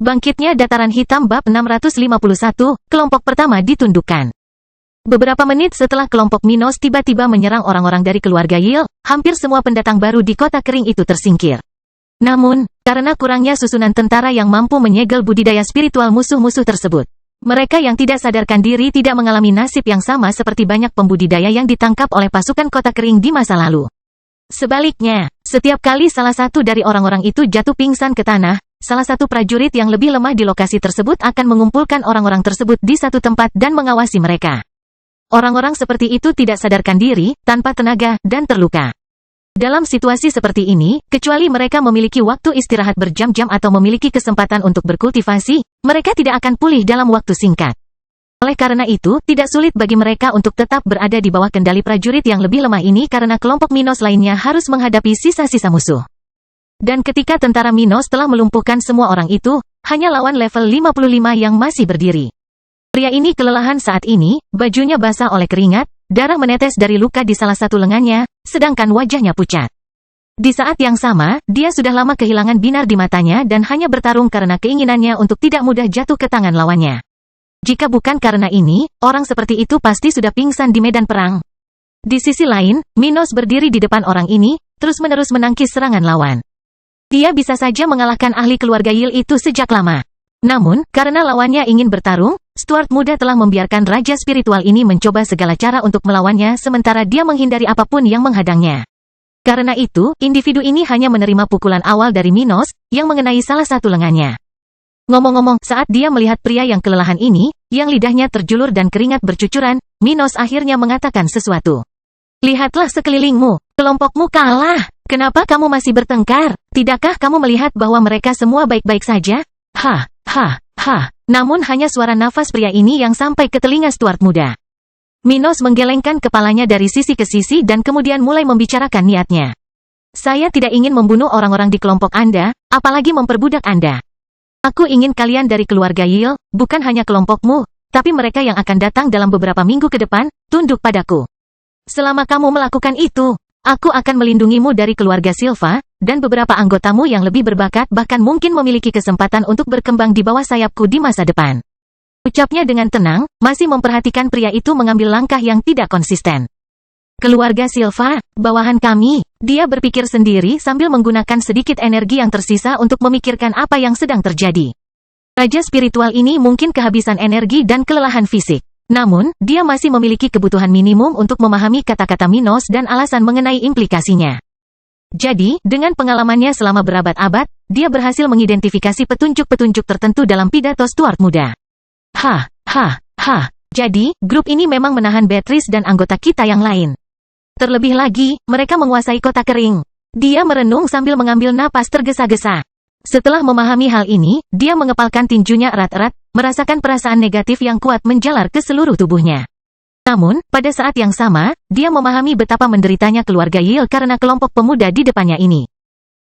Bangkitnya Dataran Hitam bab 651, kelompok pertama ditundukkan. Beberapa menit setelah kelompok Minos tiba-tiba menyerang orang-orang dari keluarga Yil, hampir semua pendatang baru di kota kering itu tersingkir. Namun, karena kurangnya susunan tentara yang mampu menyegel budidaya spiritual musuh-musuh tersebut, mereka yang tidak sadarkan diri tidak mengalami nasib yang sama seperti banyak pembudidaya yang ditangkap oleh pasukan kota kering di masa lalu. Sebaliknya, setiap kali salah satu dari orang-orang itu jatuh pingsan ke tanah, salah satu prajurit yang lebih lemah di lokasi tersebut akan mengumpulkan orang-orang tersebut di satu tempat dan mengawasi mereka. Orang-orang seperti itu tidak sadarkan diri, tanpa tenaga, dan terluka. Dalam situasi seperti ini, kecuali mereka memiliki waktu istirahat berjam-jam atau memiliki kesempatan untuk berkultivasi, mereka tidak akan pulih dalam waktu singkat. Oleh karena itu, tidak sulit bagi mereka untuk tetap berada di bawah kendali prajurit yang lebih lemah ini karena kelompok Minos lainnya harus menghadapi sisa-sisa musuh. Dan ketika tentara Minos telah melumpuhkan semua orang itu, hanya lawan level 55 yang masih berdiri. Pria ini kelelahan saat ini, bajunya basah oleh keringat, darah menetes dari luka di salah satu lengannya, sedangkan wajahnya pucat. Di saat yang sama, dia sudah lama kehilangan binar di matanya dan hanya bertarung karena keinginannya untuk tidak mudah jatuh ke tangan lawannya. Jika bukan karena ini, orang seperti itu pasti sudah pingsan di medan perang. Di sisi lain, Minos berdiri di depan orang ini, terus-menerus menangkis serangan lawan. Dia bisa saja mengalahkan ahli keluarga Yil itu sejak lama. Namun, karena lawannya ingin bertarung, Stuart muda telah membiarkan raja spiritual ini mencoba segala cara untuk melawannya sementara dia menghindari apapun yang menghadangnya. Karena itu, individu ini hanya menerima pukulan awal dari Minos, yang mengenai salah satu lengannya. Ngomong-ngomong, saat dia melihat pria yang kelelahan ini, yang lidahnya terjulur dan keringat bercucuran, Minos akhirnya mengatakan sesuatu. Lihatlah sekelilingmu, kelompokmu kalah. Kenapa kamu masih bertengkar? Tidakkah kamu melihat bahwa mereka semua baik-baik saja? Ha. Namun hanya suara nafas pria ini yang sampai ke telinga Stuart muda. Minos menggelengkan kepalanya dari sisi ke sisi dan kemudian mulai membicarakan niatnya. Saya tidak ingin membunuh orang-orang di kelompok Anda, apalagi memperbudak Anda. Aku ingin kalian dari keluarga Yil, bukan hanya kelompokmu, tapi mereka yang akan datang dalam beberapa minggu ke depan, tunduk padaku. Selama kamu melakukan itu, aku akan melindungimu dari keluarga Silva, dan beberapa anggotamu yang lebih berbakat bahkan mungkin memiliki kesempatan untuk berkembang di bawah sayapku di masa depan. Ucapnya dengan tenang, masih memperhatikan pria itu mengambil langkah yang tidak konsisten. Keluarga Silva, bawahan kami, dia berpikir sendiri sambil menggunakan sedikit energi yang tersisa untuk memikirkan apa yang sedang terjadi. Raja spiritual ini mungkin kehabisan energi dan kelelahan fisik. Namun, dia masih memiliki kebutuhan minimum untuk memahami kata-kata Minos dan alasan mengenai implikasinya. Jadi, dengan pengalamannya selama berabad-abad, dia berhasil mengidentifikasi petunjuk-petunjuk tertentu dalam pidato Stuart muda. Jadi, grup ini memang menahan Beatrice dan anggota kita yang lain. Terlebih lagi, mereka menguasai kota kering. Dia merenung sambil mengambil napas tergesa-gesa. Setelah memahami hal ini, dia mengepalkan tinjunya erat-erat, merasakan perasaan negatif yang kuat menjalar ke seluruh tubuhnya. Namun, pada saat yang sama, dia memahami betapa menderitanya keluarga Yil karena kelompok pemuda di depannya ini.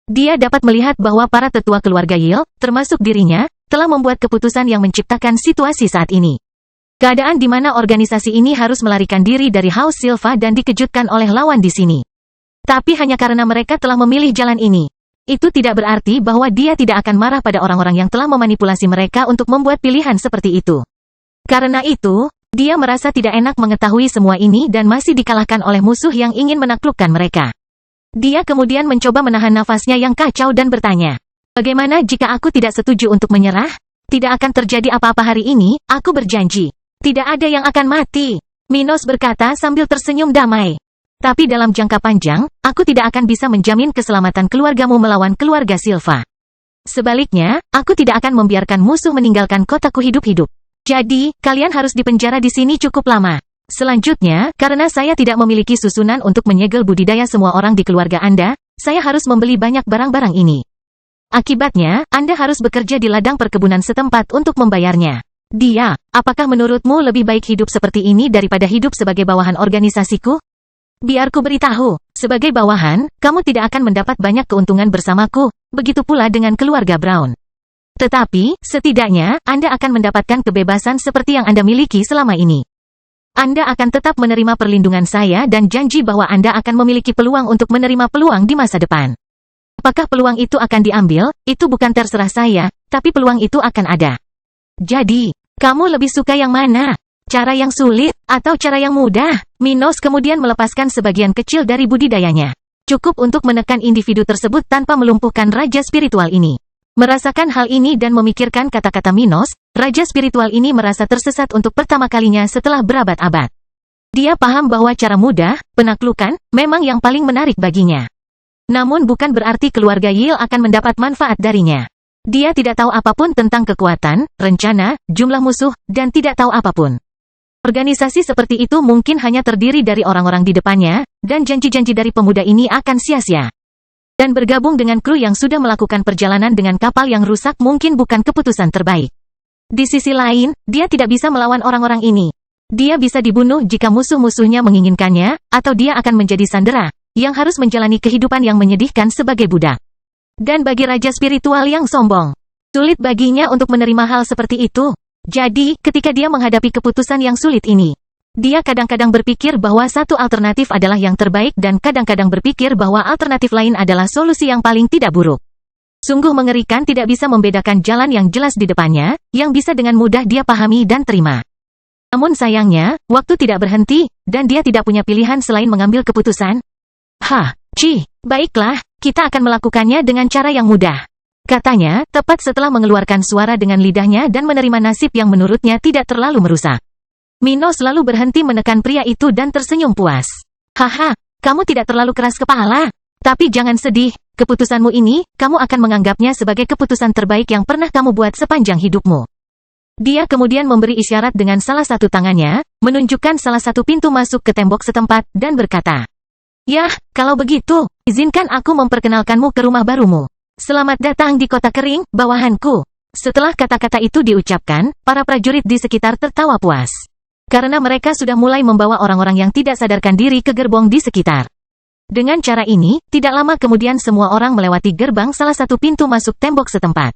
Dia dapat melihat bahwa para tetua keluarga Yil, termasuk dirinya, telah membuat keputusan yang menciptakan situasi saat ini. Keadaan di mana organisasi ini harus melarikan diri dari House Silva dan dikejutkan oleh lawan di sini. Tapi hanya karena mereka telah memilih jalan ini. Itu tidak berarti bahwa dia tidak akan marah pada orang-orang yang telah memanipulasi mereka untuk membuat pilihan seperti itu. Karena itu, dia merasa tidak enak mengetahui semua ini dan masih dikalahkan oleh musuh yang ingin menaklukkan mereka. Dia kemudian mencoba menahan nafasnya yang kacau dan bertanya, bagaimana jika aku tidak setuju untuk menyerah? Tidak akan terjadi apa-apa hari ini, aku berjanji. Tidak ada yang akan mati. Minos berkata sambil tersenyum damai. Tapi dalam jangka panjang, aku tidak akan bisa menjamin keselamatan keluargamu melawan keluarga Silva. Sebaliknya, aku tidak akan membiarkan musuh meninggalkan kotaku hidup-hidup. Jadi, kalian harus dipenjara di sini cukup lama. Selanjutnya, karena saya tidak memiliki susunan untuk menyegel budidaya semua orang di keluarga Anda, saya harus membeli banyak barang-barang ini. Akibatnya, Anda harus bekerja di ladang perkebunan setempat untuk membayarnya. Dia, apakah menurutmu lebih baik hidup seperti ini daripada hidup sebagai bawahan organisasiku? Biar ku beritahu, sebagai bawahan, kamu tidak akan mendapat banyak keuntungan bersamaku, begitu pula dengan keluarga Brown. Tetapi, setidaknya, Anda akan mendapatkan kebebasan seperti yang Anda miliki selama ini. Anda akan tetap menerima perlindungan saya dan janji bahwa Anda akan memiliki peluang untuk menerima peluang di masa depan. Apakah peluang itu akan diambil, itu bukan terserah saya, tapi peluang itu akan ada. Jadi, kamu lebih suka yang mana? Cara yang sulit, atau cara yang mudah? Minos kemudian melepaskan sebagian kecil dari budidayanya. Cukup untuk menekan individu tersebut tanpa melumpuhkan raja spiritual ini. Merasakan hal ini dan memikirkan kata-kata Minos, raja spiritual ini merasa tersesat untuk pertama kalinya setelah berabad-abad. Dia paham bahwa cara mudah, penaklukan, memang yang paling menarik baginya. Namun bukan berarti keluarga Yil akan mendapat manfaat darinya. Dia tidak tahu apapun tentang kekuatan, rencana, jumlah musuh, dan tidak tahu apapun. Organisasi seperti itu mungkin hanya terdiri dari orang-orang di depannya, dan janji-janji dari pemuda ini akan sia-sia. Dan bergabung dengan kru yang sudah melakukan perjalanan dengan kapal yang rusak mungkin bukan keputusan terbaik. Di sisi lain, dia tidak bisa melawan orang-orang ini. Dia bisa dibunuh jika musuh-musuhnya menginginkannya, atau dia akan menjadi sandera, yang harus menjalani kehidupan yang menyedihkan sebagai budak. Dan bagi raja spiritual yang sombong, sulit baginya untuk menerima hal seperti itu. Jadi, ketika dia menghadapi keputusan yang sulit ini, dia kadang-kadang berpikir bahwa satu alternatif adalah yang terbaik dan kadang-kadang berpikir bahwa alternatif lain adalah solusi yang paling tidak buruk. Sungguh mengerikan tidak bisa membedakan jalan yang jelas di depannya, yang bisa dengan mudah dia pahami dan terima. Namun sayangnya, waktu tidak berhenti, dan dia tidak punya pilihan selain mengambil keputusan. Baiklah, kita akan melakukannya dengan cara yang mudah. Katanya, tepat setelah mengeluarkan suara dengan lidahnya dan menerima nasib yang menurutnya tidak terlalu merusak. Minos lalu berhenti menekan pria itu dan tersenyum puas. Kamu tidak terlalu keras kepala. Tapi jangan sedih, keputusanmu ini, kamu akan menganggapnya sebagai keputusan terbaik yang pernah kamu buat sepanjang hidupmu. Dia kemudian memberi isyarat dengan salah satu tangannya, menunjukkan salah satu pintu masuk ke tembok setempat, dan berkata, "Yah, kalau begitu, izinkan aku memperkenalkanmu ke rumah barumu. Selamat datang di kota kering, bawahanku." Setelah kata-kata itu diucapkan, para prajurit di sekitar tertawa puas. Karena mereka sudah mulai membawa orang-orang yang tidak sadarkan diri ke gerbong di sekitar. Dengan cara ini, tidak lama kemudian semua orang melewati gerbang salah satu pintu masuk tembok setempat.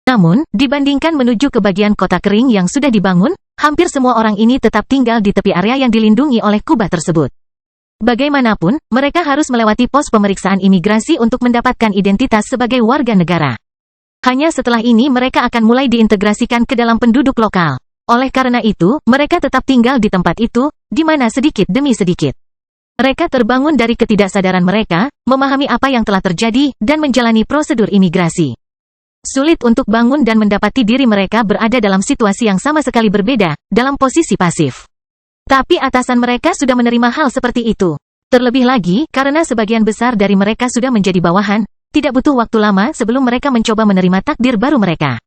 Namun, dibandingkan menuju ke bagian kota kering yang sudah dibangun, hampir semua orang ini tetap tinggal di tepi area yang dilindungi oleh kubah tersebut. Bagaimanapun, mereka harus melewati pos pemeriksaan imigrasi untuk mendapatkan identitas sebagai warga negara. Hanya setelah ini mereka akan mulai diintegrasikan ke dalam penduduk lokal. Oleh karena itu, mereka tetap tinggal di tempat itu, di mana sedikit demi sedikit mereka terbangun dari ketidaksadaran mereka, memahami apa yang telah terjadi, dan menjalani prosedur imigrasi. Sulit untuk bangun dan mendapati diri mereka berada dalam situasi yang sama sekali berbeda, dalam posisi pasif. Tapi atasan mereka sudah menerima hal seperti itu. Terlebih lagi, karena sebagian besar dari mereka sudah menjadi bawahan, tidak butuh waktu lama sebelum mereka mencoba menerima takdir baru mereka.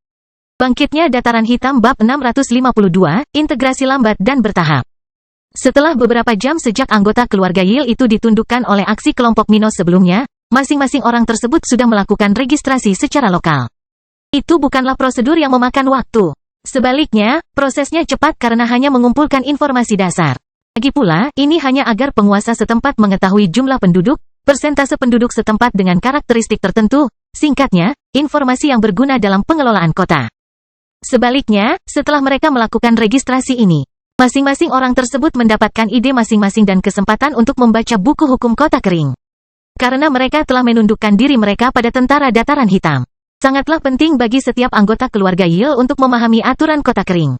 Bangkitnya Dataran Hitam Bab 652, integrasi lambat dan bertahap. Setelah beberapa jam sejak anggota keluarga Yil itu ditundukkan oleh aksi kelompok Minos sebelumnya, masing-masing orang tersebut sudah melakukan registrasi secara lokal. Itu bukanlah prosedur yang memakan waktu. Sebaliknya, prosesnya cepat karena hanya mengumpulkan informasi dasar. Lagi pula, ini hanya agar penguasa setempat mengetahui jumlah penduduk, persentase penduduk setempat dengan karakteristik tertentu, singkatnya, informasi yang berguna dalam pengelolaan kota. Sebaliknya, setelah mereka melakukan registrasi ini, masing-masing orang tersebut mendapatkan ide masing-masing dan kesempatan untuk membaca buku hukum kota kering. Karena mereka telah menundukkan diri mereka pada tentara Dataran Hitam. Sangatlah penting bagi setiap anggota keluarga Yil untuk memahami aturan kota kering.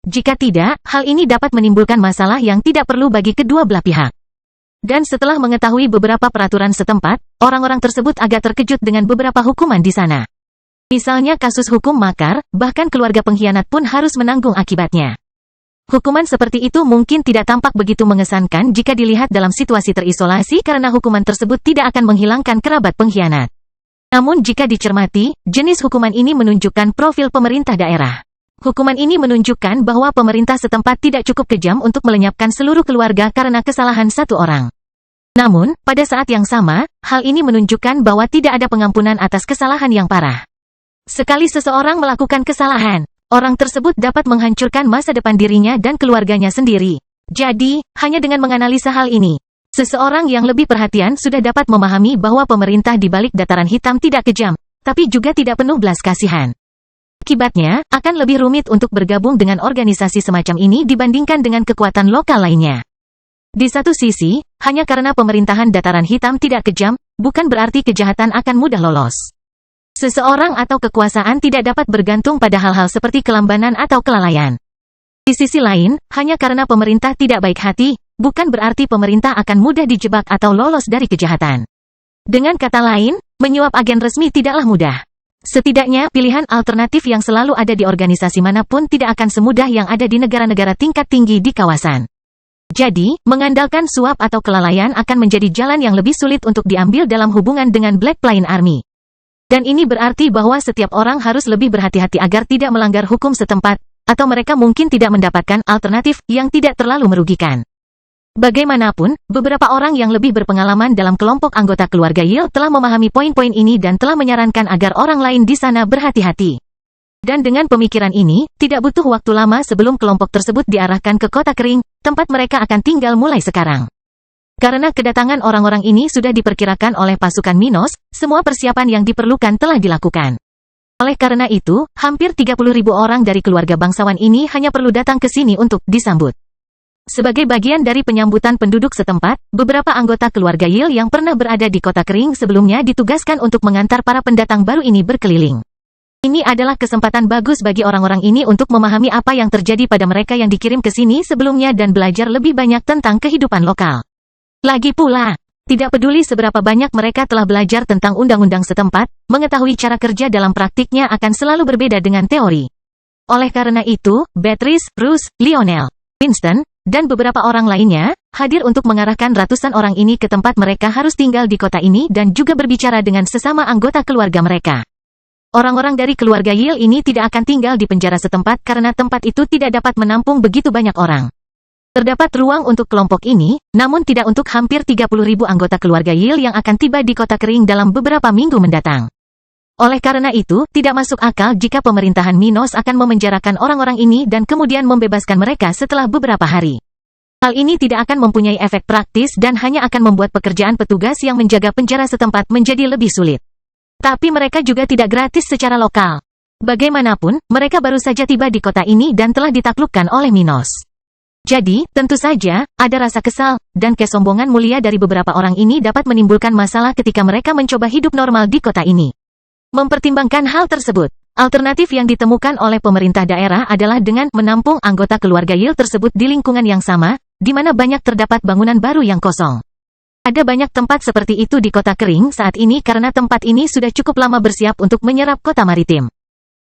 Jika tidak, hal ini dapat menimbulkan masalah yang tidak perlu bagi kedua belah pihak. Dan setelah mengetahui beberapa peraturan setempat, orang-orang tersebut agak terkejut dengan beberapa hukuman di sana. Misalnya kasus hukum makar, bahkan keluarga pengkhianat pun harus menanggung akibatnya. Hukuman seperti itu mungkin tidak tampak begitu mengesankan jika dilihat dalam situasi terisolasi karena hukuman tersebut tidak akan menghilangkan kerabat pengkhianat. Namun jika dicermati, jenis hukuman ini menunjukkan profil pemerintah daerah. Hukuman ini menunjukkan bahwa pemerintah setempat tidak cukup kejam untuk melenyapkan seluruh keluarga karena kesalahan satu orang. Namun, pada saat yang sama, hal ini menunjukkan bahwa tidak ada pengampunan atas kesalahan yang parah. Sekali seseorang melakukan kesalahan, orang tersebut dapat menghancurkan masa depan dirinya dan keluarganya sendiri. Jadi, hanya dengan menganalisa hal ini, seseorang yang lebih perhatian sudah dapat memahami bahwa pemerintah di balik Dataran Hitam tidak kejam, tapi juga tidak penuh belas kasihan. Akibatnya, akan lebih rumit untuk bergabung dengan organisasi semacam ini dibandingkan dengan kekuatan lokal lainnya. Di satu sisi, hanya karena pemerintahan Dataran Hitam tidak kejam, bukan berarti kejahatan akan mudah lolos. Seseorang atau kekuasaan tidak dapat bergantung pada hal-hal seperti kelambanan atau kelalaian. Di sisi lain, hanya karena pemerintah tidak baik hati, bukan berarti pemerintah akan mudah dijebak atau lolos dari kejahatan. Dengan kata lain, menyuap agen resmi tidaklah mudah. Setidaknya, pilihan alternatif yang selalu ada di organisasi manapun tidak akan semudah yang ada di negara-negara tingkat tinggi di kawasan. Jadi, mengandalkan suap atau kelalaian akan menjadi jalan yang lebih sulit untuk diambil dalam hubungan dengan Black Plain Army. Dan ini berarti bahwa setiap orang harus lebih berhati-hati agar tidak melanggar hukum setempat, atau mereka mungkin tidak mendapatkan alternatif yang tidak terlalu merugikan. Bagaimanapun, beberapa orang yang lebih berpengalaman dalam kelompok anggota keluarga Yil telah memahami poin-poin ini dan telah menyarankan agar orang lain di sana berhati-hati. Dan dengan pemikiran ini, tidak butuh waktu lama sebelum kelompok tersebut diarahkan ke kota kering, tempat mereka akan tinggal mulai sekarang. Karena kedatangan orang-orang ini sudah diperkirakan oleh pasukan Minos, semua persiapan yang diperlukan telah dilakukan. Oleh karena itu, hampir 30.000 orang dari keluarga bangsawan ini hanya perlu datang ke sini untuk disambut. Sebagai bagian dari penyambutan penduduk setempat, beberapa anggota keluarga Yil yang pernah berada di kota kering sebelumnya ditugaskan untuk mengantar para pendatang baru ini berkeliling. Ini adalah kesempatan bagus bagi orang-orang ini untuk memahami apa yang terjadi pada mereka yang dikirim ke sini sebelumnya dan belajar lebih banyak tentang kehidupan lokal. Lagi pula, tidak peduli seberapa banyak mereka telah belajar tentang undang-undang setempat, mengetahui cara kerja dalam praktiknya akan selalu berbeda dengan teori. Oleh karena itu, Beatrice, Bruce, Lionel, Winston, dan beberapa orang lainnya, hadir untuk mengarahkan ratusan orang ini ke tempat mereka harus tinggal di kota ini dan juga berbicara dengan sesama anggota keluarga mereka. Orang-orang dari keluarga Yil ini tidak akan tinggal di penjara setempat karena tempat itu tidak dapat menampung begitu banyak orang. Terdapat ruang untuk kelompok ini, namun tidak untuk hampir 30.000 anggota keluarga Yil yang akan tiba di kota kering dalam beberapa minggu mendatang. Oleh karena itu, tidak masuk akal jika pemerintahan Minos akan memenjarakan orang-orang ini dan kemudian membebaskan mereka setelah beberapa hari. Hal ini tidak akan mempunyai efek praktis dan hanya akan membuat pekerjaan petugas yang menjaga penjara setempat menjadi lebih sulit. Tapi mereka juga tidak gratis secara lokal. Bagaimanapun, mereka baru saja tiba di kota ini dan telah ditaklukkan oleh Minos. Jadi, tentu saja, ada rasa kesal, dan kesombongan mulia dari beberapa orang ini dapat menimbulkan masalah ketika mereka mencoba hidup normal di kota ini. Mempertimbangkan hal tersebut, alternatif yang ditemukan oleh pemerintah daerah adalah dengan menampung anggota keluarga Yil tersebut di lingkungan yang sama, di mana banyak terdapat bangunan baru yang kosong. Ada banyak tempat seperti itu di kota kering saat ini karena tempat ini sudah cukup lama bersiap untuk menyerap kota maritim.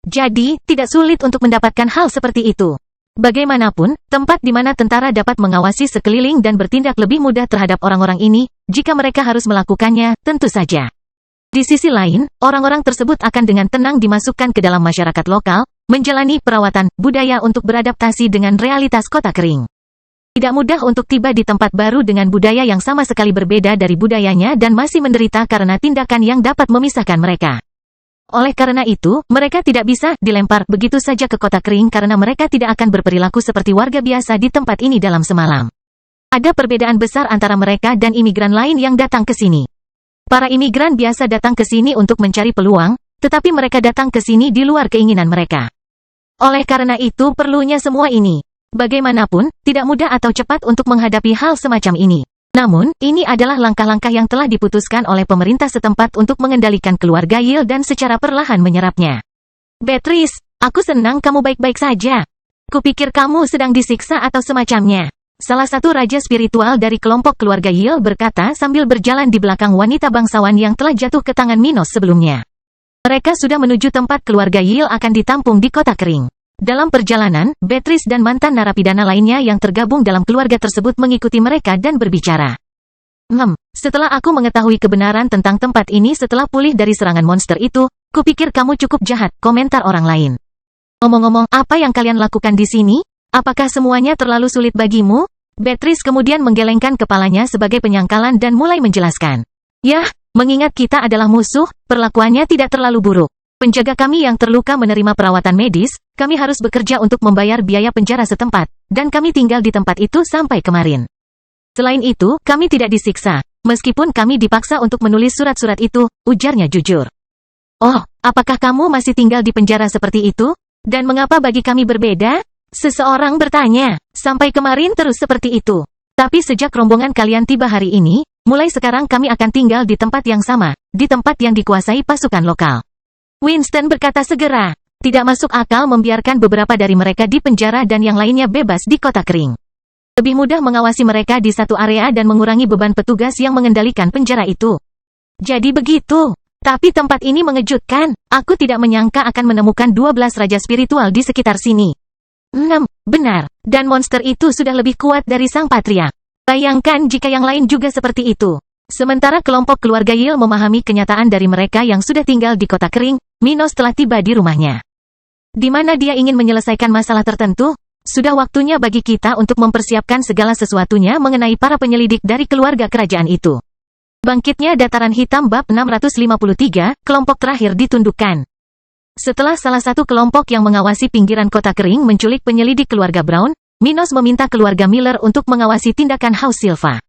Jadi, tidak sulit untuk mendapatkan hal seperti itu. Bagaimanapun, tempat di mana tentara dapat mengawasi sekeliling dan bertindak lebih mudah terhadap orang-orang ini, jika mereka harus melakukannya, tentu saja. Di sisi lain, orang-orang tersebut akan dengan tenang dimasukkan ke dalam masyarakat lokal, menjalani perawatan budaya untuk beradaptasi dengan realitas kota kering. Tidak mudah untuk tiba di tempat baru dengan budaya yang sama sekali berbeda dari budayanya dan masih menderita karena tindakan yang dapat memisahkan mereka. Oleh karena itu, mereka tidak bisa dilempar begitu saja ke kota kering karena mereka tidak akan berperilaku seperti warga biasa di tempat ini dalam semalam. Ada perbedaan besar antara mereka dan imigran lain yang datang ke sini. Para imigran biasa datang ke sini untuk mencari peluang, tetapi mereka datang ke sini di luar keinginan mereka. Oleh karena itu perlunya semua ini. Bagaimanapun, tidak mudah atau cepat untuk menghadapi hal semacam ini. Namun, ini adalah langkah-langkah yang telah diputuskan oleh pemerintah setempat untuk mengendalikan keluarga Yil dan secara perlahan menyerapnya. Beatrice, aku senang kamu baik-baik saja. Kupikir kamu sedang disiksa atau semacamnya. Salah satu raja spiritual dari kelompok keluarga Yil berkata sambil berjalan di belakang wanita bangsawan yang telah jatuh ke tangan Minos sebelumnya. Mereka sudah menuju tempat keluarga Yil akan ditampung di kota kering. Dalam perjalanan, Beatrice dan mantan narapidana lainnya yang tergabung dalam keluarga tersebut mengikuti mereka dan berbicara. Setelah aku mengetahui kebenaran tentang tempat ini setelah pulih dari serangan monster itu, kupikir kamu cukup jahat, komentar orang lain. Ngomong-ngomong, apa yang kalian lakukan di sini? Apakah semuanya terlalu sulit bagimu? Beatrice kemudian menggelengkan kepalanya sebagai penyangkalan dan mulai menjelaskan. Yah, mengingat kita adalah musuh, perlakuannya tidak terlalu buruk. Penjaga kami yang terluka menerima perawatan medis, kami harus bekerja untuk membayar biaya penjara setempat, dan kami tinggal di tempat itu sampai kemarin. Selain itu, kami tidak disiksa, meskipun kami dipaksa untuk menulis surat-surat itu, ujarnya jujur. Oh, apakah kamu masih tinggal di penjara seperti itu? Dan mengapa bagi kami berbeda? Seseorang bertanya, sampai kemarin terus seperti itu. Tapi sejak rombongan kalian tiba hari ini, mulai sekarang kami akan tinggal di tempat yang sama, di tempat yang dikuasai pasukan lokal. Winston berkata segera. Tidak masuk akal membiarkan beberapa dari mereka di penjara dan yang lainnya bebas di kota kering. Lebih mudah mengawasi mereka di satu area dan mengurangi beban petugas yang mengendalikan penjara itu. Jadi begitu. Tapi tempat ini mengejutkan. Aku tidak menyangka akan menemukan 12 raja spiritual di sekitar sini. 6. Benar. Dan monster itu sudah lebih kuat dari sang patriark. Bayangkan jika yang lain juga seperti itu. Sementara kelompok keluarga Yil memahami kenyataan dari mereka yang sudah tinggal di kota kering, Minos telah tiba di rumahnya. Di mana dia ingin menyelesaikan masalah tertentu, sudah waktunya bagi kita untuk mempersiapkan segala sesuatunya mengenai para penyelidik dari keluarga kerajaan itu. Bangkitnya Dataran Hitam bab 653, kelompok terakhir ditundukkan. Setelah salah satu kelompok yang mengawasi pinggiran kota kering menculik penyelidik keluarga Brown, Minos meminta keluarga Miller untuk mengawasi tindakan House Silva.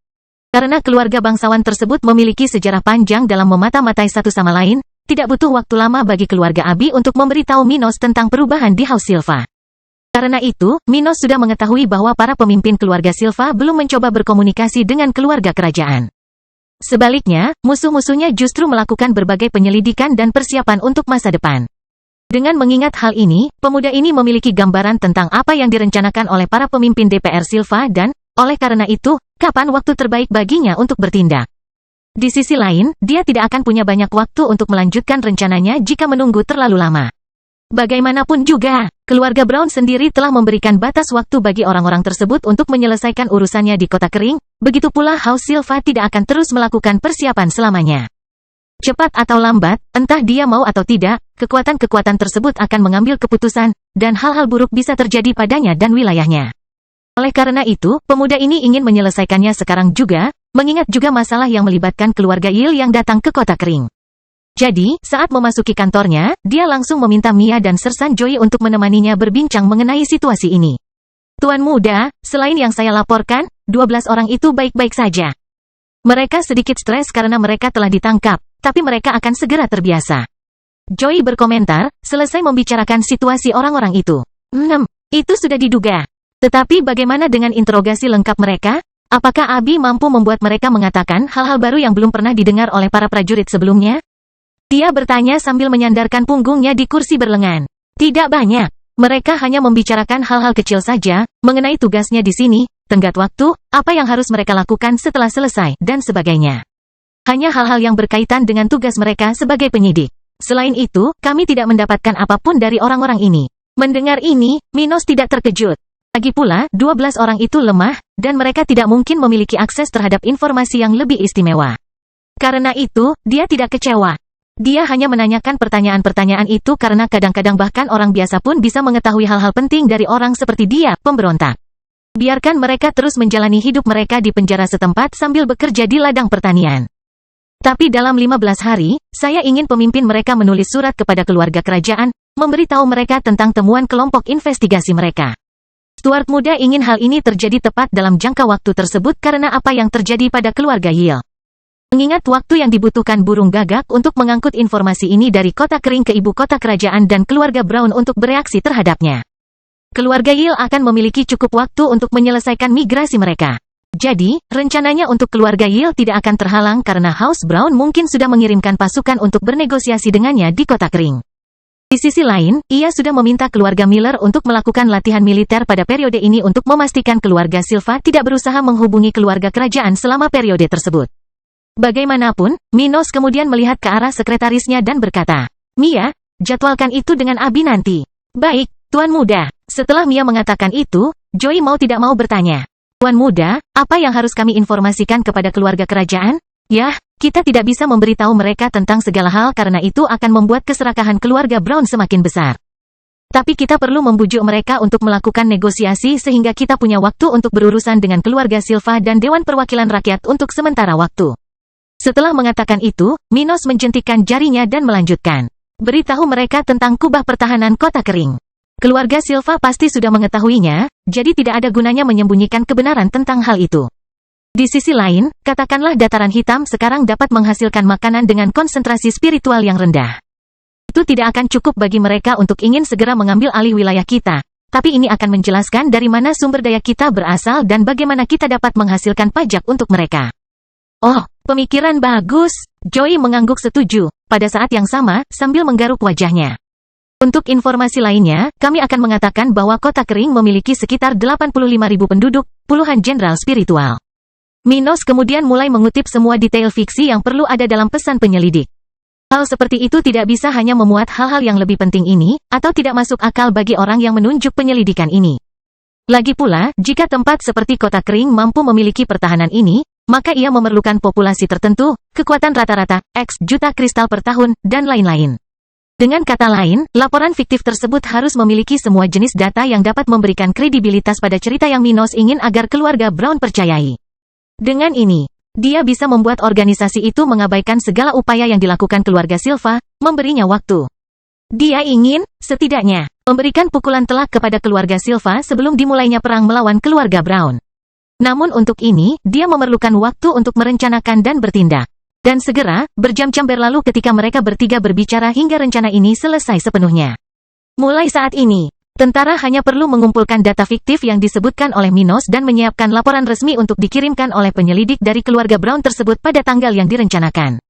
Karena keluarga bangsawan tersebut memiliki sejarah panjang dalam memata-matai satu sama lain, tidak butuh waktu lama bagi keluarga Abi untuk memberitahu Minos tentang perubahan di House Silva. Karena itu, Minos sudah mengetahui bahwa para pemimpin keluarga Silva belum mencoba berkomunikasi dengan keluarga kerajaan. Sebaliknya, musuh-musuhnya justru melakukan berbagai penyelidikan dan persiapan untuk masa depan. Dengan mengingat hal ini, pemuda ini memiliki gambaran tentang apa yang direncanakan oleh para pemimpin DPR Silva dan, oleh karena itu, kapan waktu terbaik baginya untuk bertindak. Di sisi lain, dia tidak akan punya banyak waktu untuk melanjutkan rencananya jika menunggu terlalu lama. Bagaimanapun juga, keluarga Brown sendiri telah memberikan batas waktu bagi orang-orang tersebut untuk menyelesaikan urusannya di kota kering, begitu pula House Silva tidak akan terus melakukan persiapan selamanya. Cepat atau lambat, entah dia mau atau tidak, kekuatan-kekuatan tersebut akan mengambil keputusan, dan hal-hal buruk bisa terjadi padanya dan wilayahnya. Oleh karena itu, pemuda ini ingin menyelesaikannya sekarang juga, mengingat juga masalah yang melibatkan keluarga Yil yang datang ke kota kering. Jadi, saat memasuki kantornya, dia langsung meminta Mia dan Sersan Joy untuk menemaninya berbincang mengenai situasi ini. Tuan muda, selain yang saya laporkan, 12 orang itu baik-baik saja. Mereka sedikit stres karena mereka telah ditangkap, tapi mereka akan segera terbiasa. Joy berkomentar, selesai membicarakan situasi orang-orang itu. Itu sudah diduga. Tetapi bagaimana dengan interogasi lengkap mereka? Apakah Abi mampu membuat mereka mengatakan hal-hal baru yang belum pernah didengar oleh para prajurit sebelumnya? Dia bertanya sambil menyandarkan punggungnya di kursi berlengan. Tidak banyak. Mereka hanya membicarakan hal-hal kecil saja, mengenai tugasnya di sini, tenggat waktu, apa yang harus mereka lakukan setelah selesai, dan sebagainya. Hanya hal-hal yang berkaitan dengan tugas mereka sebagai penyidik. Selain itu, kami tidak mendapatkan apapun dari orang-orang ini. Mendengar ini, Minos tidak terkejut. Lagi pula, 12 orang itu lemah, dan mereka tidak mungkin memiliki akses terhadap informasi yang lebih istimewa. Karena itu, dia tidak kecewa. Dia hanya menanyakan pertanyaan-pertanyaan itu karena kadang-kadang bahkan orang biasa pun bisa mengetahui hal-hal penting dari orang seperti dia, pemberontak. Biarkan mereka terus menjalani hidup mereka di penjara setempat sambil bekerja di ladang pertanian. Tapi dalam 15 hari, saya ingin pemimpin mereka menulis surat kepada keluarga kerajaan, memberitahu mereka tentang temuan kelompok investigasi mereka. Stuart muda ingin hal ini terjadi tepat dalam jangka waktu tersebut karena apa yang terjadi pada keluarga Yil. Mengingat waktu yang dibutuhkan burung gagak untuk mengangkut informasi ini dari kota kering ke ibu kota kerajaan dan keluarga Brown untuk bereaksi terhadapnya. Keluarga Yil akan memiliki cukup waktu untuk menyelesaikan migrasi mereka. Jadi, rencananya untuk keluarga Yil tidak akan terhalang karena House Brown mungkin sudah mengirimkan pasukan untuk bernegosiasi dengannya di kota kering. Di sisi lain, ia sudah meminta keluarga Miller untuk melakukan latihan militer pada periode ini untuk memastikan keluarga Silva tidak berusaha menghubungi keluarga kerajaan selama periode tersebut. Bagaimanapun, Minos kemudian melihat ke arah sekretarisnya dan berkata, Mia, jadwalkan itu dengan Abi nanti. Baik, Tuan Muda. Setelah Mia mengatakan itu, Joy mau tidak mau bertanya, Tuan Muda, apa yang harus kami informasikan kepada keluarga kerajaan? Yah, kita tidak bisa memberitahu mereka tentang segala hal karena itu akan membuat keserakahan keluarga Brown semakin besar. Tapi kita perlu membujuk mereka untuk melakukan negosiasi sehingga kita punya waktu untuk berurusan dengan keluarga Silva dan Dewan Perwakilan Rakyat untuk sementara waktu. Setelah mengatakan itu, Minos menjentikkan jarinya dan melanjutkan. Beritahu mereka tentang kubah pertahanan kota kering. Keluarga Silva pasti sudah mengetahuinya, jadi tidak ada gunanya menyembunyikan kebenaran tentang hal itu. Di sisi lain, katakanlah dataran hitam sekarang dapat menghasilkan makanan dengan konsentrasi spiritual yang rendah. Itu tidak akan cukup bagi mereka untuk ingin segera mengambil alih wilayah kita, tapi ini akan menjelaskan dari mana sumber daya kita berasal dan bagaimana kita dapat menghasilkan pajak untuk mereka. Oh, pemikiran bagus, Joy mengangguk setuju. pada saat yang sama, sambil menggaruk wajahnya. Untuk informasi lainnya, kami akan mengatakan bahwa Kota Kering memiliki sekitar 85.000 penduduk, puluhan jenderal spiritual. Minos kemudian mulai mengutip semua detail fiksi yang perlu ada dalam pesan penyelidik. Hal seperti itu tidak bisa hanya memuat hal-hal yang lebih penting ini, atau tidak masuk akal bagi orang yang menunjuk penyelidikan ini. Lagi pula, jika tempat seperti Kota Kering mampu memiliki pertahanan ini, maka ia memerlukan populasi tertentu, kekuatan rata-rata, X juta kristal per tahun, dan lain-lain. Dengan kata lain, laporan fiktif tersebut harus memiliki semua jenis data yang dapat memberikan kredibilitas pada cerita yang Minos ingin agar keluarga Brown percayai. Dengan ini, dia bisa membuat organisasi itu mengabaikan segala upaya yang dilakukan keluarga Silva, memberinya waktu. Dia ingin, setidaknya, memberikan pukulan telak kepada keluarga Silva sebelum dimulainya perang melawan keluarga Brown. Namun untuk ini, dia memerlukan waktu untuk merencanakan dan bertindak. Dan segera, berjam-jam berlalu ketika mereka bertiga berbicara hingga rencana ini selesai sepenuhnya. Mulai saat ini, tentara hanya perlu mengumpulkan data fiktif yang disebutkan oleh Minos dan menyiapkan laporan resmi untuk dikirimkan oleh penyelidik dari keluarga Brown tersebut pada tanggal yang direncanakan.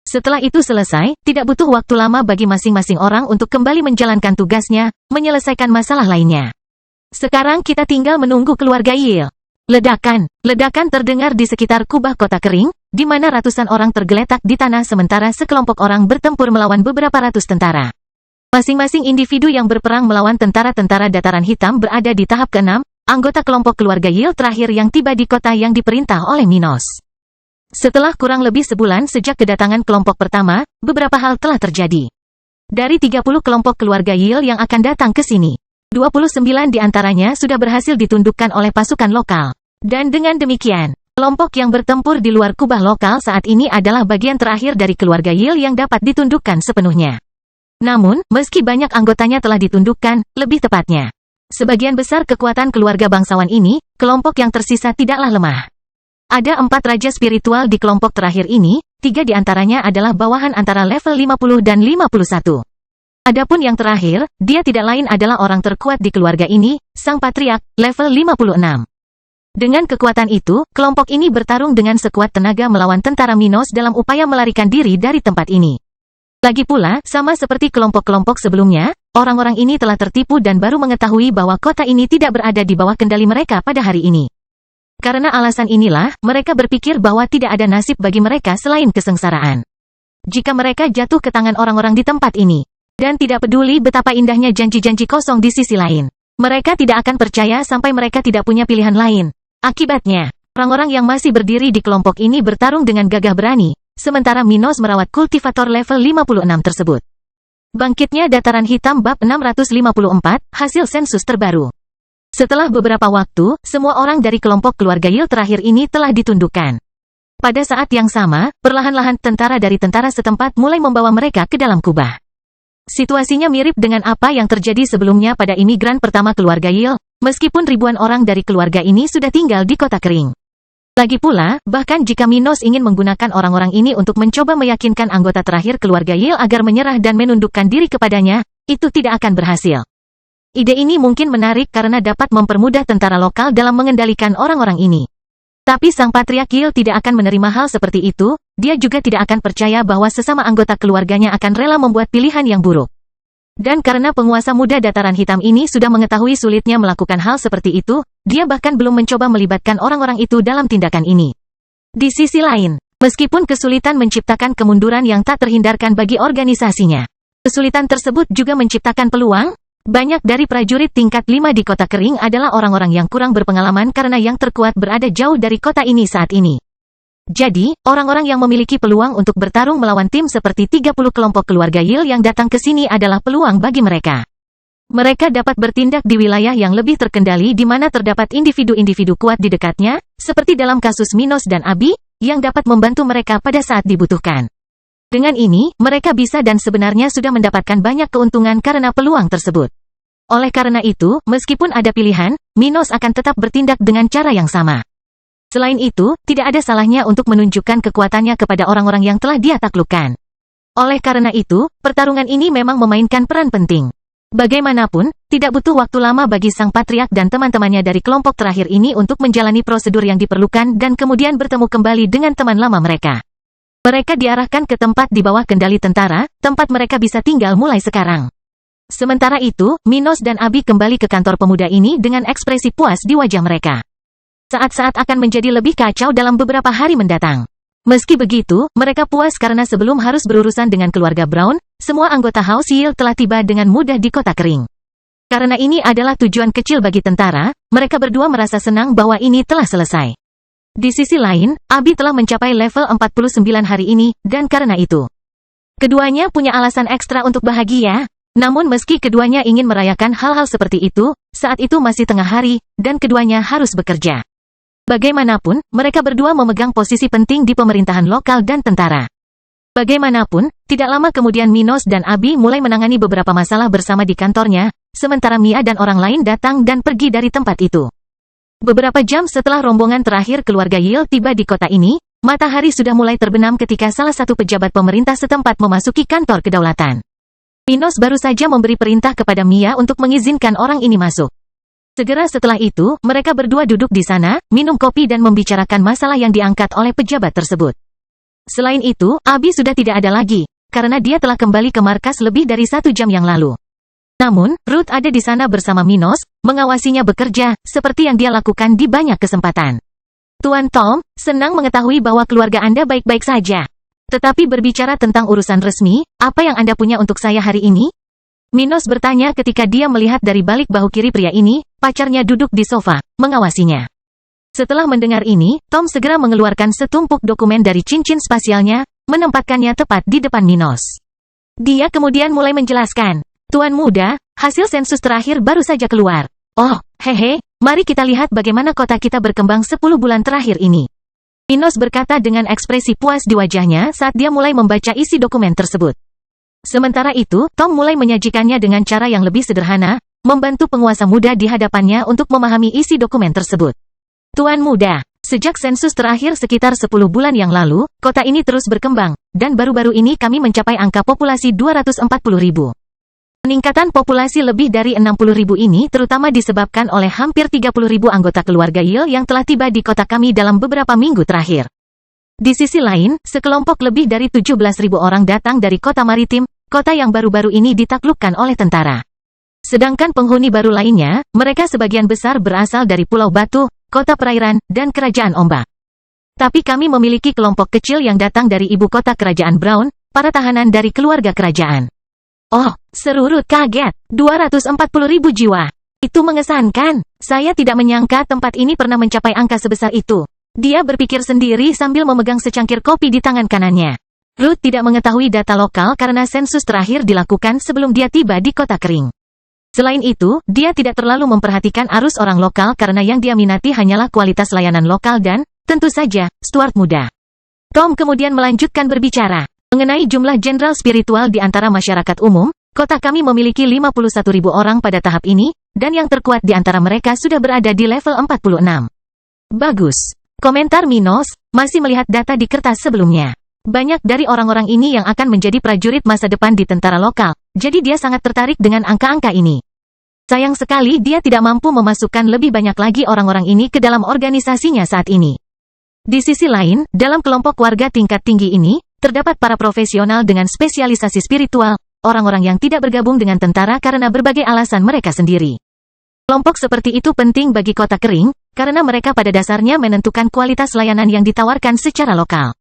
Setelah itu selesai, tidak butuh waktu lama bagi masing-masing orang untuk kembali menjalankan tugasnya, menyelesaikan masalah lainnya. Sekarang kita tinggal menunggu keluarga Yil. Ledakan terdengar di sekitar kubah Kota Kering, di mana ratusan orang tergeletak di tanah sementara sekelompok orang bertempur melawan beberapa ratus tentara. Masing-masing individu yang berperang melawan tentara-tentara dataran hitam berada di tahap ke-6, anggota kelompok keluarga Yil terakhir yang tiba di kota yang diperintah oleh Minos. Setelah kurang lebih sebulan sejak kedatangan kelompok pertama, beberapa hal telah terjadi. Dari 30 kelompok keluarga Yil yang akan datang ke sini, 29 di antaranya sudah berhasil ditundukkan oleh pasukan lokal. Dan dengan demikian, kelompok yang bertempur di luar kubah lokal saat ini adalah bagian terakhir dari keluarga Yil yang dapat ditundukkan sepenuhnya. Namun, meski banyak anggotanya telah ditundukkan, lebih tepatnya, sebagian besar kekuatan keluarga bangsawan ini, kelompok yang tersisa tidaklah lemah. Ada 4 raja spiritual di kelompok terakhir ini, 3 di antaranya adalah bawahan antara level 50 dan 51. Adapun yang terakhir, dia tidak lain adalah orang terkuat di keluarga ini, Sang Patriark, level 56. Dengan kekuatan itu, kelompok ini bertarung dengan sekuat tenaga melawan tentara Minos dalam upaya melarikan diri dari tempat ini. Lagi pula, sama seperti kelompok-kelompok sebelumnya, orang-orang ini telah tertipu dan baru mengetahui bahwa kota ini tidak berada di bawah kendali mereka pada hari ini. Karena alasan inilah, mereka berpikir bahwa tidak ada nasib bagi mereka selain kesengsaraan. Jika mereka jatuh ke tangan orang-orang di tempat ini, dan tidak peduli betapa indahnya janji-janji kosong di sisi lain, mereka tidak akan percaya sampai mereka tidak punya pilihan lain. Akibatnya, orang-orang yang masih berdiri di kelompok ini bertarung dengan gagah berani, sementara Minos merawat kultivator level 56 tersebut. Bangkitnya dataran hitam bab 654, hasil sensus terbaru. Setelah beberapa waktu, semua orang dari kelompok keluarga Yil terakhir ini telah ditundukkan. Pada saat yang sama, perlahan-lahan tentara dari tentara setempat mulai membawa mereka ke dalam kubah. Situasinya mirip dengan apa yang terjadi sebelumnya pada imigran pertama keluarga Yil, meskipun ribuan orang dari keluarga ini sudah tinggal di Kota Kering. Lagi pula, bahkan jika Minos ingin menggunakan orang-orang ini untuk mencoba meyakinkan anggota terakhir keluarga Yil agar menyerah dan menundukkan diri kepadanya, itu tidak akan berhasil. Ide ini mungkin menarik karena dapat mempermudah tentara lokal dalam mengendalikan orang-orang ini. Tapi Sang Patriark Yil tidak akan menerima hal seperti itu, dia juga tidak akan percaya bahwa sesama anggota keluarganya akan rela membuat pilihan yang buruk. Dan karena penguasa muda dataran hitam ini sudah mengetahui sulitnya melakukan hal seperti itu, dia bahkan belum mencoba melibatkan orang-orang itu dalam tindakan ini. Di sisi lain, meskipun kesulitan menciptakan kemunduran yang tak terhindarkan bagi organisasinya, kesulitan tersebut juga menciptakan peluang. Banyak dari prajurit tingkat 5 di Kota Kering adalah orang-orang yang kurang berpengalaman karena yang terkuat berada jauh dari kota ini saat ini. Jadi, orang-orang yang memiliki peluang untuk bertarung melawan tim seperti 30 kelompok keluarga Yil yang datang ke sini adalah peluang bagi mereka. Mereka dapat bertindak di wilayah yang lebih terkendali di mana terdapat individu-individu kuat di dekatnya, seperti dalam kasus Minos dan Abi, yang dapat membantu mereka pada saat dibutuhkan. Dengan ini, mereka bisa dan sebenarnya sudah mendapatkan banyak keuntungan karena peluang tersebut. Oleh karena itu, meskipun ada pilihan, Minos akan tetap bertindak dengan cara yang sama. Selain itu, tidak ada salahnya untuk menunjukkan kekuatannya kepada orang-orang yang telah dia taklukkan. Oleh karena itu, pertarungan ini memang memainkan peran penting. Bagaimanapun, tidak butuh waktu lama bagi Sang Patriark dan teman-temannya dari kelompok terakhir ini untuk menjalani prosedur yang diperlukan dan kemudian bertemu kembali dengan teman lama mereka. Mereka diarahkan ke tempat di bawah kendali tentara, tempat mereka bisa tinggal mulai sekarang. Sementara itu, Minos dan Abi kembali ke kantor pemuda ini dengan ekspresi puas di wajah mereka. Saat-saat akan menjadi lebih kacau dalam beberapa hari mendatang. Meski begitu, mereka puas karena sebelum harus berurusan dengan keluarga Brown, semua anggota House Yield telah tiba dengan mudah di kota kering. Karena ini adalah tujuan kecil bagi tentara, mereka berdua merasa senang bahwa ini telah selesai. Di sisi lain, Abi telah mencapai level 49 hari ini, dan karena itu, keduanya punya alasan ekstra untuk bahagia. Namun meski keduanya ingin merayakan hal-hal seperti itu, saat itu masih tengah hari, dan keduanya harus bekerja. Bagaimanapun, mereka berdua memegang posisi penting di pemerintahan lokal dan tentara. Bagaimanapun, tidak lama kemudian Minos dan Abi mulai menangani beberapa masalah bersama di kantornya, sementara Mia dan orang lain datang dan pergi dari tempat itu. Beberapa jam setelah rombongan terakhir keluarga Yield tiba di kota ini, matahari sudah mulai terbenam ketika salah satu pejabat pemerintah setempat memasuki kantor kedaulatan. Minos baru saja memberi perintah kepada Mia untuk mengizinkan orang ini masuk. Segera setelah itu, mereka berdua duduk di sana, minum kopi dan membicarakan masalah yang diangkat oleh pejabat tersebut. Selain itu, Abi sudah tidak ada lagi, karena dia telah kembali ke markas lebih dari 1 jam yang lalu. Namun, Ruth ada di sana bersama Minos, mengawasinya bekerja, seperti yang dia lakukan di banyak kesempatan. Tuan Tom, senang mengetahui bahwa keluarga Anda baik-baik saja. Tetapi berbicara tentang urusan resmi, apa yang Anda punya untuk saya hari ini? Minos bertanya ketika dia melihat dari balik bahu kiri pria ini, pacarnya duduk di sofa, mengawasinya. Setelah mendengar ini, Tom segera mengeluarkan setumpuk dokumen dari cincin spasialnya, menempatkannya tepat di depan Minos. Dia kemudian mulai menjelaskan. Tuan muda, hasil sensus terakhir baru saja keluar. Oh, hehe, mari kita lihat bagaimana kota kita berkembang 10 bulan terakhir ini. Minos berkata dengan ekspresi puas di wajahnya saat dia mulai membaca isi dokumen tersebut. Sementara itu, Tom mulai menyajikannya dengan cara yang lebih sederhana, membantu penguasa muda di hadapannya untuk memahami isi dokumen tersebut. Tuan muda, sejak sensus terakhir sekitar 10 bulan yang lalu, kota ini terus berkembang, dan baru-baru ini kami mencapai angka populasi 240.000. Peningkatan populasi lebih dari 60.000 ini terutama disebabkan oleh hampir 30.000 anggota keluarga Yield yang telah tiba di kota kami dalam beberapa minggu terakhir. Di sisi lain, sekelompok lebih dari 17.000 orang datang dari kota maritim, kota yang baru-baru ini ditaklukkan oleh tentara. Sedangkan penghuni baru lainnya, mereka sebagian besar berasal dari Pulau Batu, kota perairan, dan kerajaan ombak. Tapi kami memiliki kelompok kecil yang datang dari ibu kota kerajaan Brown, para tahanan dari keluarga kerajaan. Oh, seru Ruth kaget. 240.000 jiwa. Itu mengesankan. Saya tidak menyangka tempat ini pernah mencapai angka sebesar itu. Dia berpikir sendiri sambil memegang secangkir kopi di tangan kanannya. Ruth tidak mengetahui data lokal karena sensus terakhir dilakukan sebelum dia tiba di kota kering. Selain itu, dia tidak terlalu memperhatikan arus orang lokal karena yang dia minati hanyalah kualitas layanan lokal dan, tentu saja, steward muda. Tom kemudian melanjutkan berbicara. Mengenai jumlah jenderal spiritual di antara masyarakat umum, kota kami memiliki 51.000 orang pada tahap ini, dan yang terkuat di antara mereka sudah berada di level 46. Bagus. Komentar Minos, masih melihat data di kertas sebelumnya. Banyak dari orang-orang ini yang akan menjadi prajurit masa depan di tentara lokal, jadi dia sangat tertarik dengan angka-angka ini. Sayang sekali dia tidak mampu memasukkan lebih banyak lagi orang-orang ini ke dalam organisasinya saat ini. Di sisi lain, dalam kelompok warga tingkat tinggi ini, terdapat para profesional dengan spesialisasi spiritual, orang-orang yang tidak bergabung dengan tentara karena berbagai alasan mereka sendiri. Kelompok seperti itu penting bagi kota kering, karena mereka pada dasarnya menentukan kualitas layanan yang ditawarkan secara lokal.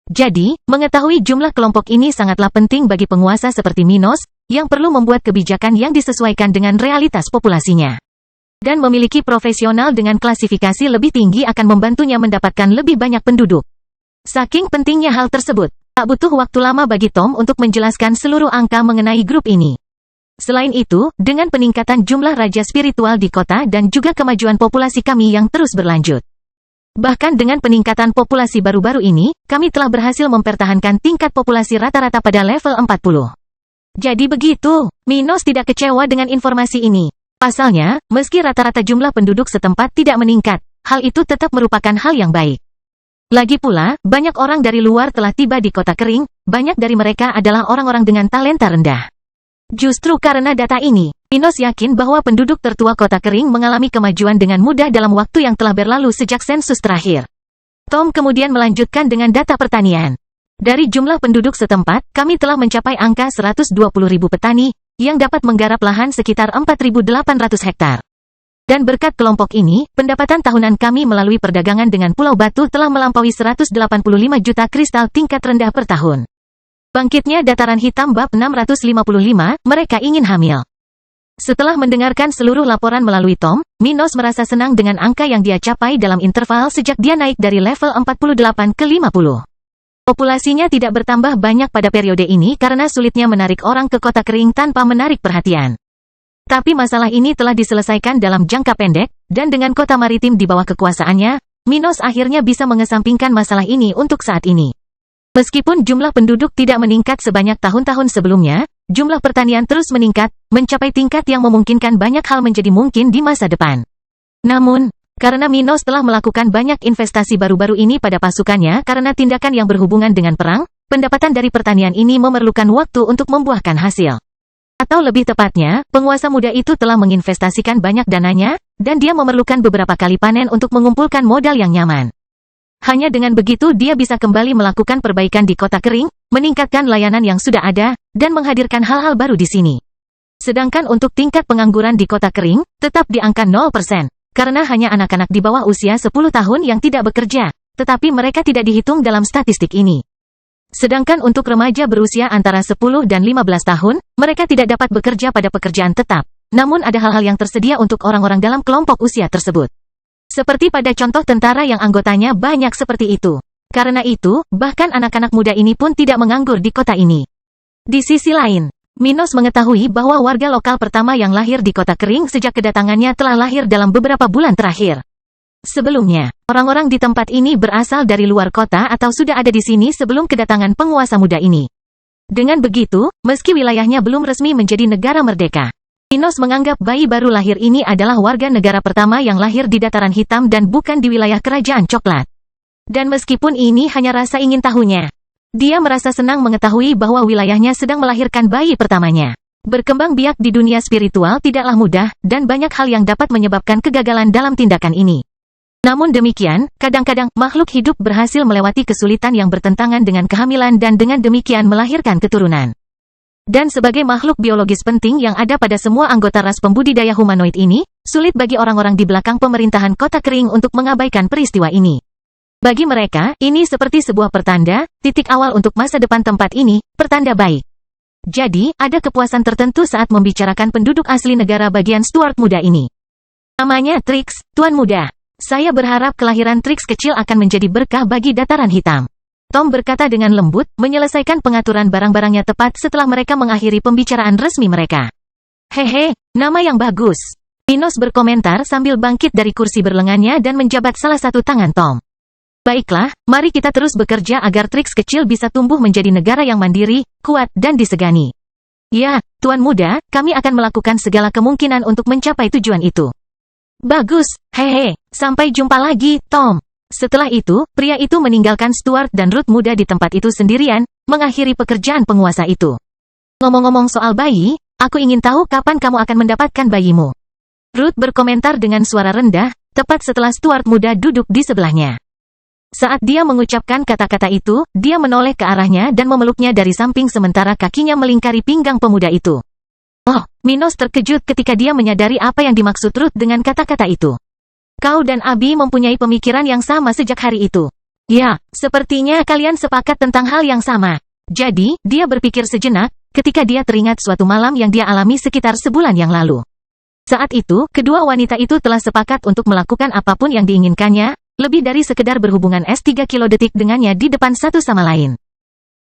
Jadi, mengetahui jumlah kelompok ini sangatlah penting bagi penguasa seperti Minos, yang perlu membuat kebijakan yang disesuaikan dengan realitas populasinya. Dan memiliki profesional dengan klasifikasi lebih tinggi akan membantunya mendapatkan lebih banyak penduduk. Saking pentingnya hal tersebut, tak butuh waktu lama bagi Tom untuk menjelaskan seluruh angka mengenai grup ini. Selain itu, dengan peningkatan jumlah raja spiritual di kota dan juga kemajuan populasi kami yang terus berlanjut. Bahkan dengan peningkatan populasi baru-baru ini, kami telah berhasil mempertahankan tingkat populasi rata-rata pada level 40. Jadi begitu, Minos tidak kecewa dengan informasi ini. Pasalnya, meski rata-rata jumlah penduduk setempat tidak meningkat, hal itu tetap merupakan hal yang baik. Lagi pula, banyak orang dari luar telah tiba di kota kering, banyak dari mereka adalah orang-orang dengan talenta rendah. Justru karena data ini, Minos yakin bahwa penduduk tertua kota kering mengalami kemajuan dengan mudah dalam waktu yang telah berlalu sejak sensus terakhir. Tom kemudian melanjutkan dengan data pertanian. Dari jumlah penduduk setempat, kami telah mencapai angka 120.000 petani, yang dapat menggarap lahan sekitar 4.800 hektar. Dan berkat kelompok ini, pendapatan tahunan kami melalui perdagangan dengan Pulau Batu telah melampaui 185 juta kristal tingkat rendah per tahun. Bangkitnya dataran hitam bab 655, mereka ingin hamil. Setelah mendengarkan seluruh laporan melalui Tom, Minos merasa senang dengan angka yang dia capai dalam interval sejak dia naik dari level 48 ke 50. Populasinya tidak bertambah banyak pada periode ini karena sulitnya menarik orang ke kota kering tanpa menarik perhatian. Tapi masalah ini telah diselesaikan dalam jangka pendek, dan dengan kota maritim di bawah kekuasaannya, Minos akhirnya bisa mengesampingkan masalah ini untuk saat ini. Meskipun jumlah penduduk tidak meningkat sebanyak tahun-tahun sebelumnya, jumlah pertanian terus meningkat, mencapai tingkat yang memungkinkan banyak hal menjadi mungkin di masa depan. Namun, karena Minos telah melakukan banyak investasi baru-baru ini pada pasukannya karena tindakan yang berhubungan dengan perang, pendapatan dari pertanian ini memerlukan waktu untuk membuahkan hasil. Atau lebih tepatnya, penguasa muda itu telah menginvestasikan banyak dananya, dan dia memerlukan beberapa kali panen untuk mengumpulkan modal yang nyaman. Hanya dengan begitu dia bisa kembali melakukan perbaikan di kota kering, meningkatkan layanan yang sudah ada, dan menghadirkan hal-hal baru di sini. Sedangkan untuk tingkat pengangguran di kota kering, tetap di angka 0%. Karena hanya anak-anak di bawah usia 10 tahun yang tidak bekerja, tetapi mereka tidak dihitung dalam statistik ini. Sedangkan untuk remaja berusia antara 10 dan 15 tahun, mereka tidak dapat bekerja pada pekerjaan tetap. Namun ada hal-hal yang tersedia untuk orang-orang dalam kelompok usia tersebut. Seperti pada contoh tentara yang anggotanya banyak seperti itu. Karena itu, bahkan anak-anak muda ini pun tidak menganggur di kota ini. Di sisi lain, Minos mengetahui bahwa warga lokal pertama yang lahir di kota kering sejak kedatangannya telah lahir dalam beberapa bulan terakhir. Sebelumnya, orang-orang di tempat ini berasal dari luar kota atau sudah ada di sini sebelum kedatangan penguasa muda ini. Dengan begitu, meski wilayahnya belum resmi menjadi negara merdeka, Minos menganggap bayi baru lahir ini adalah warga negara pertama yang lahir di dataran hitam dan bukan di wilayah kerajaan coklat. Dan meskipun ini hanya rasa ingin tahunya, dia merasa senang mengetahui bahwa wilayahnya sedang melahirkan bayi pertamanya. Berkembang biak di dunia spiritual tidaklah mudah, dan banyak hal yang dapat menyebabkan kegagalan dalam tindakan ini. Namun demikian, kadang-kadang, makhluk hidup berhasil melewati kesulitan yang bertentangan dengan kehamilan dan dengan demikian melahirkan keturunan. Dan sebagai makhluk biologis penting yang ada pada semua anggota ras pembudidaya humanoid ini, sulit bagi orang-orang di belakang pemerintahan kota kering untuk mengabaikan peristiwa ini. Bagi mereka, ini seperti sebuah pertanda, titik awal untuk masa depan tempat ini, pertanda baik. Jadi, ada kepuasan tertentu saat membicarakan penduduk asli negara bagian Stuart muda ini. Namanya Trix, Tuan Muda. Saya berharap kelahiran Trix kecil akan menjadi berkah bagi dataran hitam. Tom berkata dengan lembut, menyelesaikan pengaturan barang-barangnya tepat setelah mereka mengakhiri pembicaraan resmi mereka. Hehe, nama yang bagus. Minos berkomentar sambil bangkit dari kursi berlengannya dan menjabat salah satu tangan Tom. Baiklah, mari kita terus bekerja agar Trix kecil bisa tumbuh menjadi negara yang mandiri, kuat, dan disegani. Ya, Tuan Muda, kami akan melakukan segala kemungkinan untuk mencapai tujuan itu. Bagus, hehe, sampai jumpa lagi, Tom. Setelah itu, pria itu meninggalkan Stuart dan Ruth muda di tempat itu sendirian, mengakhiri pekerjaan penguasa itu. Ngomong-ngomong soal bayi, aku ingin tahu kapan kamu akan mendapatkan bayimu. Ruth berkomentar dengan suara rendah, tepat setelah Stuart muda duduk di sebelahnya. Saat dia mengucapkan kata-kata itu, dia menoleh ke arahnya dan memeluknya dari samping sementara kakinya melingkari pinggang pemuda itu. Oh, Minos terkejut ketika dia menyadari apa yang dimaksud Ruth dengan kata-kata itu. Kau dan Abi mempunyai pemikiran yang sama sejak hari itu. Ya, sepertinya kalian sepakat tentang hal yang sama. Jadi, dia berpikir sejenak, ketika dia teringat suatu malam yang dia alami sekitar sebulan yang lalu. Saat itu, kedua wanita itu telah sepakat untuk melakukan apapun yang diinginkannya, lebih dari sekedar berhubungan S3 kilodetik dengannya di depan satu sama lain.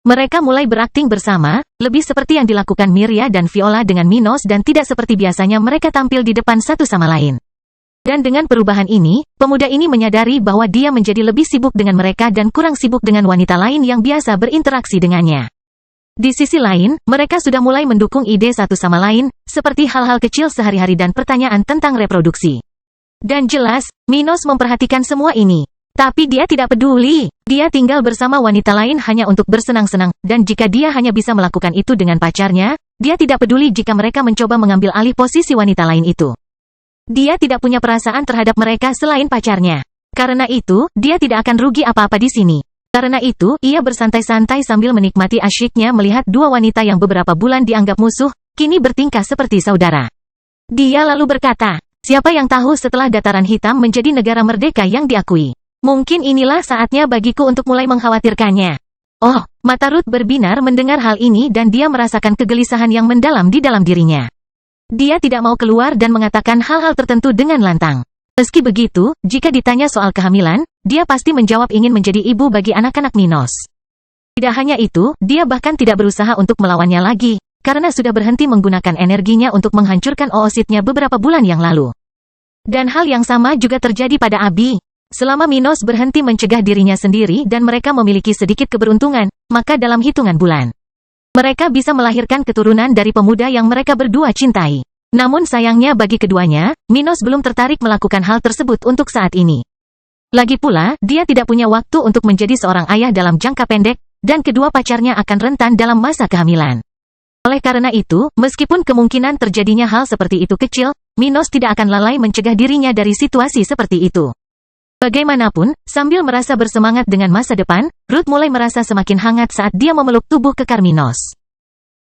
Mereka mulai berakting bersama, lebih seperti yang dilakukan Miria dan Viola dengan Minos dan tidak seperti biasanya mereka tampil di depan satu sama lain. Dan dengan perubahan ini, pemuda ini menyadari bahwa dia menjadi lebih sibuk dengan mereka dan kurang sibuk dengan wanita lain yang biasa berinteraksi dengannya. Di sisi lain, mereka sudah mulai mendukung ide satu sama lain, seperti hal-hal kecil sehari-hari dan pertanyaan tentang reproduksi. Dan jelas, Minos memperhatikan semua ini. Tapi dia tidak peduli. Dia tinggal bersama wanita lain hanya untuk bersenang-senang, dan jika dia hanya bisa melakukan itu dengan pacarnya, dia tidak peduli jika mereka mencoba mengambil alih posisi wanita lain itu. Dia tidak punya perasaan terhadap mereka selain pacarnya. Karena itu, dia tidak akan rugi apa-apa di sini. Karena itu, ia bersantai-santai sambil menikmati asyiknya melihat dua wanita yang beberapa bulan dianggap musuh, kini bertingkah seperti saudara. Dia lalu berkata, siapa yang tahu setelah dataran hitam menjadi negara merdeka yang diakui. Mungkin inilah saatnya bagiku untuk mulai mengkhawatirkannya. Oh, mata Ruth berbinar mendengar hal ini dan dia merasakan kegelisahan yang mendalam di dalam dirinya. Dia tidak mau keluar dan mengatakan hal-hal tertentu dengan lantang. Meski begitu, jika ditanya soal kehamilan, dia pasti menjawab ingin menjadi ibu bagi anak-anak Minos. Tidak hanya itu, dia bahkan tidak berusaha untuk melawannya lagi, karena sudah berhenti menggunakan energinya untuk menghancurkan oositnya beberapa bulan yang lalu. Dan hal yang sama juga terjadi pada Abi. Selama Minos berhenti mencegah dirinya sendiri dan mereka memiliki sedikit keberuntungan, maka dalam hitungan bulan, mereka bisa melahirkan keturunan dari pemuda yang mereka berdua cintai. Namun sayangnya bagi keduanya, Minos belum tertarik melakukan hal tersebut untuk saat ini. Lagi pula, dia tidak punya waktu untuk menjadi seorang ayah dalam jangka pendek, dan kedua pacarnya akan rentan dalam masa kehamilan. Oleh karena itu, meskipun kemungkinan terjadinya hal seperti itu kecil, Minos tidak akan lalai mencegah dirinya dari situasi seperti itu. Bagaimanapun, sambil merasa bersemangat dengan masa depan, Ruth mulai merasa semakin hangat saat dia memeluk tubuh kekar Minos.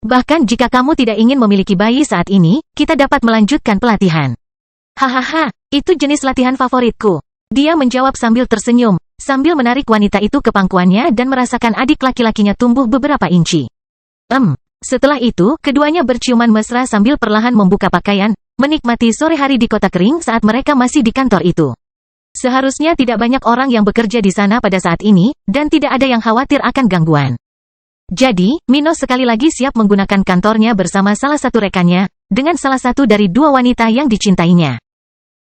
Bahkan jika kamu tidak ingin memiliki bayi saat ini, kita dapat melanjutkan pelatihan. Hahaha, itu jenis latihan favoritku. Dia menjawab sambil tersenyum, sambil menarik wanita itu ke pangkuannya dan merasakan adik laki-lakinya tumbuh beberapa inci. Setelah itu, keduanya berciuman mesra sambil perlahan membuka pakaian, menikmati sore hari di kota kering saat mereka masih di kantor itu. Seharusnya tidak banyak orang yang bekerja di sana pada saat ini, dan tidak ada yang khawatir akan gangguan. Jadi, Minos sekali lagi siap menggunakan kantornya bersama salah satu rekannya, dengan salah satu dari dua wanita yang dicintainya.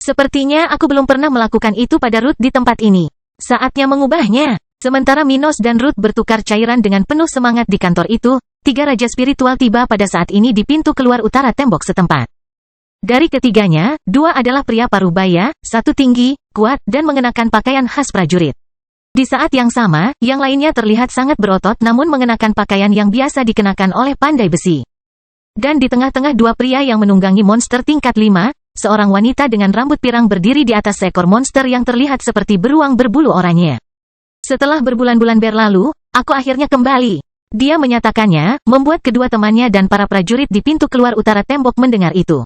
Sepertinya aku belum pernah melakukan itu pada Ruth di tempat ini. Saatnya mengubahnya. Sementara Minos dan Ruth bertukar cairan dengan penuh semangat di kantor itu, tiga raja spiritual tiba pada saat ini di pintu keluar utara tembok setempat. Dari ketiganya, dua adalah pria parubaya, satu tinggi, kuat, dan mengenakan pakaian khas prajurit. Di saat yang sama, yang lainnya terlihat sangat berotot namun mengenakan pakaian yang biasa dikenakan oleh pandai besi. Dan di tengah-tengah dua pria yang menunggangi monster tingkat 5, seorang wanita dengan rambut pirang berdiri di atas seekor monster yang terlihat seperti beruang berbulu oranye. Setelah berbulan-bulan berlalu, aku akhirnya kembali. Dia menyatakannya, membuat kedua temannya dan para prajurit di pintu keluar utara tembok mendengar itu.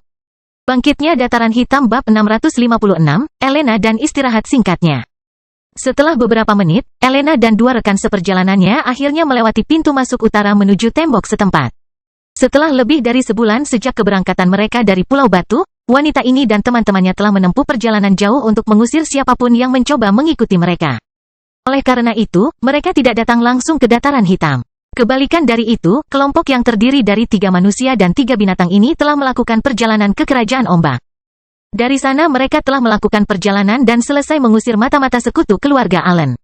Bangkitnya dataran hitam bab 656, Elena dan istirahat singkatnya. Setelah beberapa menit, Elena dan dua rekan seperjalanannya akhirnya melewati pintu masuk utara menuju tembok setempat. Setelah lebih dari sebulan sejak keberangkatan mereka dari Pulau Batu, wanita ini dan teman-temannya telah menempuh perjalanan jauh untuk mengusir siapapun yang mencoba mengikuti mereka. Oleh karena itu, mereka tidak datang langsung ke dataran hitam. Kebalikan dari itu, kelompok yang terdiri dari 3 manusia dan 3 binatang ini telah melakukan perjalanan ke Kerajaan Ombak. Dari sana mereka telah melakukan perjalanan dan selesai mengusir mata-mata sekutu keluarga Allen.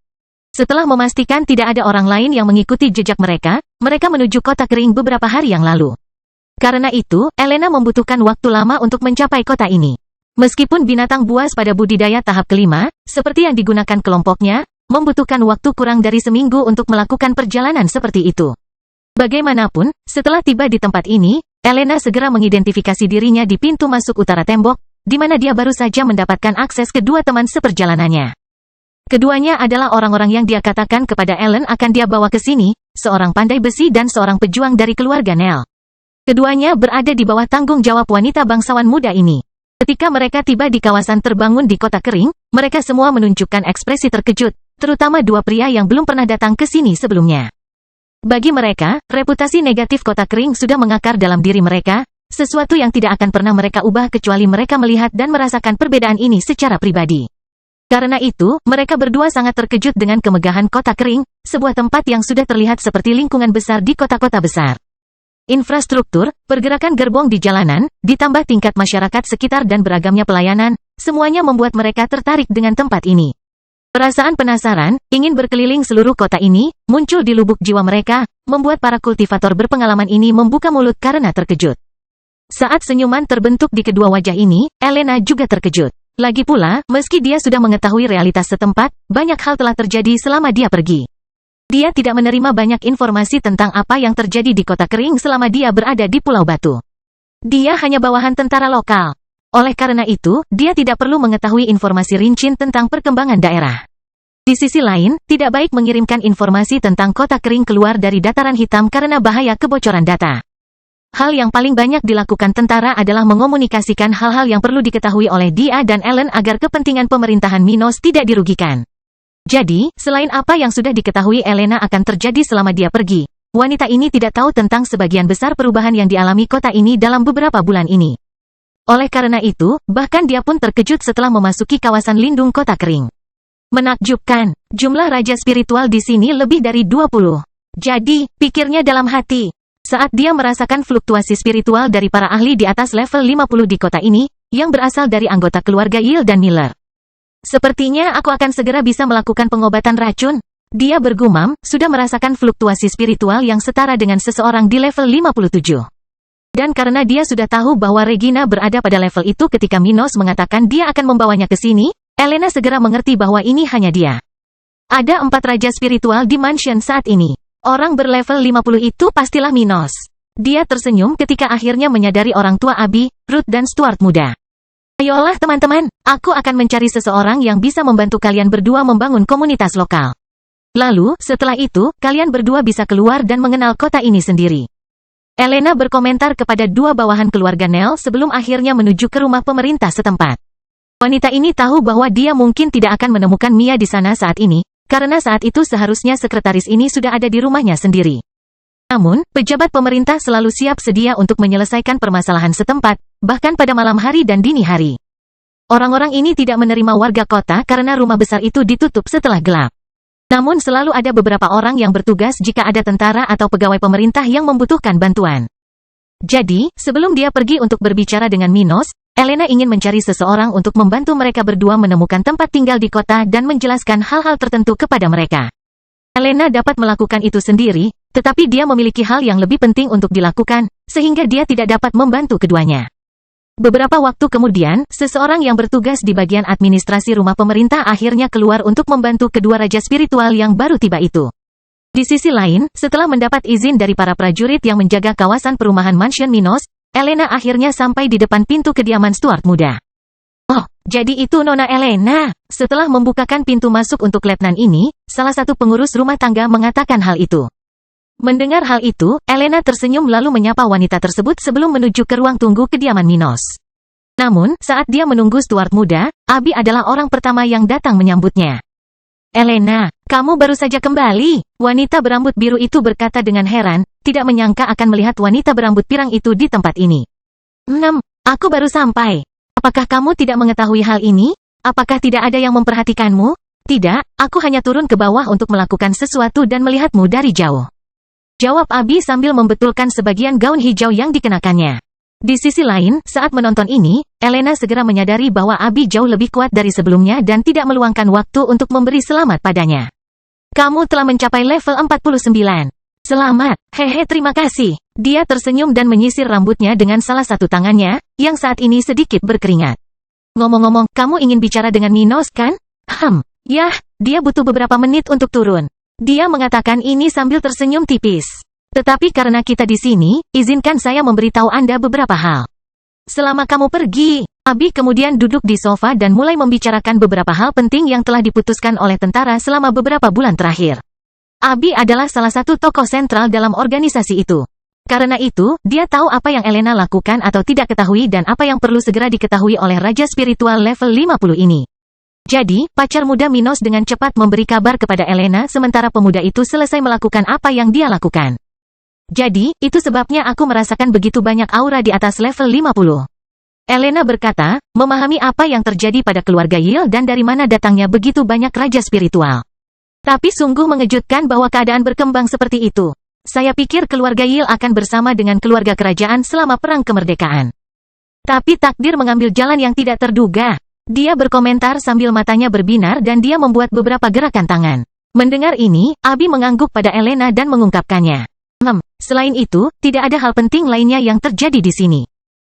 Setelah memastikan tidak ada orang lain yang mengikuti jejak mereka, mereka menuju kota kering beberapa hari yang lalu. Karena itu, Elena membutuhkan waktu lama untuk mencapai kota ini. Meskipun binatang buas pada budidaya tahap kelima, seperti yang digunakan kelompoknya, membutuhkan waktu kurang dari seminggu untuk melakukan perjalanan seperti itu. Bagaimanapun, setelah tiba di tempat ini, Elena segera mengidentifikasi dirinya di pintu masuk utara tembok, di mana dia baru saja mendapatkan akses kedua teman seperjalanannya. Keduanya adalah orang-orang yang dia katakan kepada Ellen akan dia bawa ke sini, seorang pandai besi dan seorang pejuang dari keluarga Nell. Keduanya berada di bawah tanggung jawab wanita bangsawan muda ini. Ketika mereka tiba di kawasan terbangun di kota kering, mereka semua menunjukkan ekspresi terkejut, terutama dua pria yang belum pernah datang ke sini sebelumnya. Bagi mereka, reputasi negatif kota kering sudah mengakar dalam diri mereka, sesuatu yang tidak akan pernah mereka ubah kecuali mereka melihat dan merasakan perbedaan ini secara pribadi. Karena itu, mereka berdua sangat terkejut dengan kemegahan kota kering, sebuah tempat yang sudah terlihat seperti lingkungan besar di kota-kota besar. Infrastruktur, pergerakan gerbong di jalanan, ditambah tingkat masyarakat sekitar dan beragamnya pelayanan, semuanya membuat mereka tertarik dengan tempat ini. Perasaan penasaran, ingin berkeliling seluruh kota ini, muncul di lubuk jiwa mereka, membuat para kultivator berpengalaman ini membuka mulut karena terkejut. Saat senyuman terbentuk di kedua wajah ini, Elena juga terkejut. Lagi pula, meski dia sudah mengetahui realitas setempat, banyak hal telah terjadi selama dia pergi. Dia tidak menerima banyak informasi tentang apa yang terjadi di kota kering selama dia berada di Pulau Batu. Dia hanya bawahan tentara lokal. Oleh karena itu, dia tidak perlu mengetahui informasi rinci tentang perkembangan daerah. Di sisi lain, tidak baik mengirimkan informasi tentang kota kering keluar dari dataran hitam karena bahaya kebocoran data. Hal yang paling banyak dilakukan tentara adalah mengomunikasikan hal-hal yang perlu diketahui oleh dia dan Ellen agar kepentingan pemerintahan Minos tidak dirugikan. Jadi, selain apa yang sudah diketahui Elena akan terjadi selama dia pergi, wanita ini tidak tahu tentang sebagian besar perubahan yang dialami kota ini dalam beberapa bulan ini. Oleh karena itu, bahkan dia pun terkejut setelah memasuki kawasan lindung kota kering. Menakjubkan, jumlah raja spiritual di sini lebih dari 20. Jadi, pikirnya dalam hati. Saat dia merasakan fluktuasi spiritual dari para ahli di atas level 50 di kota ini, yang berasal dari anggota keluarga Yale dan Miller. Sepertinya aku akan segera bisa melakukan pengobatan racun. Dia bergumam, sudah merasakan fluktuasi spiritual yang setara dengan seseorang di level 57. Dan karena dia sudah tahu bahwa Regina berada pada level itu ketika Minos mengatakan dia akan membawanya ke sini, Elena segera mengerti bahwa ini hanya dia. Ada 4 raja spiritual di mansion saat ini. Orang berlevel 50 itu pastilah Minos. Dia tersenyum ketika akhirnya menyadari orang tua Abby, Ruth dan Stuart muda. Ayolah teman-teman, aku akan mencari seseorang yang bisa membantu kalian berdua membangun komunitas lokal. Lalu, setelah itu, kalian berdua bisa keluar dan mengenal kota ini sendiri. Elena berkomentar kepada 2 bawahan keluarga Nell sebelum akhirnya menuju ke rumah pemerintah setempat. Wanita ini tahu bahwa dia mungkin tidak akan menemukan Mia di sana saat ini, karena saat itu seharusnya sekretaris ini sudah ada di rumahnya sendiri. Namun, pejabat pemerintah selalu siap sedia untuk menyelesaikan permasalahan setempat, bahkan pada malam hari dan dini hari. Orang-orang ini tidak menerima warga kota karena rumah besar itu ditutup setelah gelap. Namun selalu ada beberapa orang yang bertugas jika ada tentara atau pegawai pemerintah yang membutuhkan bantuan. Jadi, sebelum dia pergi untuk berbicara dengan Minos, Elena ingin mencari seseorang untuk membantu mereka berdua menemukan tempat tinggal di kota dan menjelaskan hal-hal tertentu kepada mereka. Elena dapat melakukan itu sendiri, tetapi dia memiliki hal yang lebih penting untuk dilakukan, sehingga dia tidak dapat membantu keduanya. Beberapa waktu kemudian, seseorang yang bertugas di bagian administrasi rumah pemerintah akhirnya keluar untuk membantu kedua raja spiritual yang baru tiba itu. Di sisi lain, setelah mendapat izin dari para prajurit yang menjaga kawasan perumahan Mansion Minos, Elena akhirnya sampai di depan pintu kediaman Stuart muda. Oh, jadi itu Nona Elena. Setelah membukakan pintu masuk untuk letnan ini, salah satu pengurus rumah tangga mengatakan hal itu. Mendengar hal itu, Elena tersenyum lalu menyapa wanita tersebut sebelum menuju ke ruang tunggu kediaman Minos. Namun, saat dia menunggu Stuart muda, Abby adalah orang pertama yang datang menyambutnya. Elena, kamu baru saja kembali. Wanita berambut biru itu berkata dengan heran, tidak menyangka akan melihat wanita berambut pirang itu di tempat ini. Aku baru sampai. Apakah kamu tidak mengetahui hal ini? Apakah tidak ada yang memperhatikanmu? Tidak, aku hanya turun ke bawah untuk melakukan sesuatu dan melihatmu dari jauh. Jawab Abby sambil membetulkan sebagian gaun hijau yang dikenakannya. Di sisi lain, saat menonton ini, Elena segera menyadari bahwa Abby jauh lebih kuat dari sebelumnya dan tidak meluangkan waktu untuk memberi selamat padanya. Kamu telah mencapai level 49. Selamat, hehe terima kasih. Dia tersenyum dan menyisir rambutnya dengan salah satu tangannya, yang saat ini sedikit berkeringat. Ngomong-ngomong, kamu ingin bicara dengan Minos kan? Yah, dia butuh beberapa menit untuk turun. Dia mengatakan ini sambil tersenyum tipis. Tetapi karena kita di sini, izinkan saya memberitahu Anda beberapa hal. Selama kamu pergi, Abby kemudian duduk di sofa dan mulai membicarakan beberapa hal penting yang telah diputuskan oleh tentara selama beberapa bulan terakhir. Abby adalah salah satu tokoh sentral dalam organisasi itu. Karena itu, dia tahu apa yang Elena lakukan atau tidak ketahui dan apa yang perlu segera diketahui oleh Raja Spiritual level 50 ini. Jadi, pacar muda Minos dengan cepat memberi kabar kepada Elena sementara pemuda itu selesai melakukan apa yang dia lakukan. Jadi, itu sebabnya aku merasakan begitu banyak aura di atas level 50. Elena berkata, memahami apa yang terjadi pada keluarga Yale dan dari mana datangnya begitu banyak raja spiritual. Tapi sungguh mengejutkan bahwa keadaan berkembang seperti itu. Saya pikir keluarga Yale akan bersama dengan keluarga kerajaan selama perang kemerdekaan. Tapi takdir mengambil jalan yang tidak terduga. Dia berkomentar sambil matanya berbinar dan dia membuat beberapa gerakan tangan. Mendengar ini, Abby mengangguk pada Elena dan mengungkapkannya. Selain itu, tidak ada hal penting lainnya yang terjadi di sini.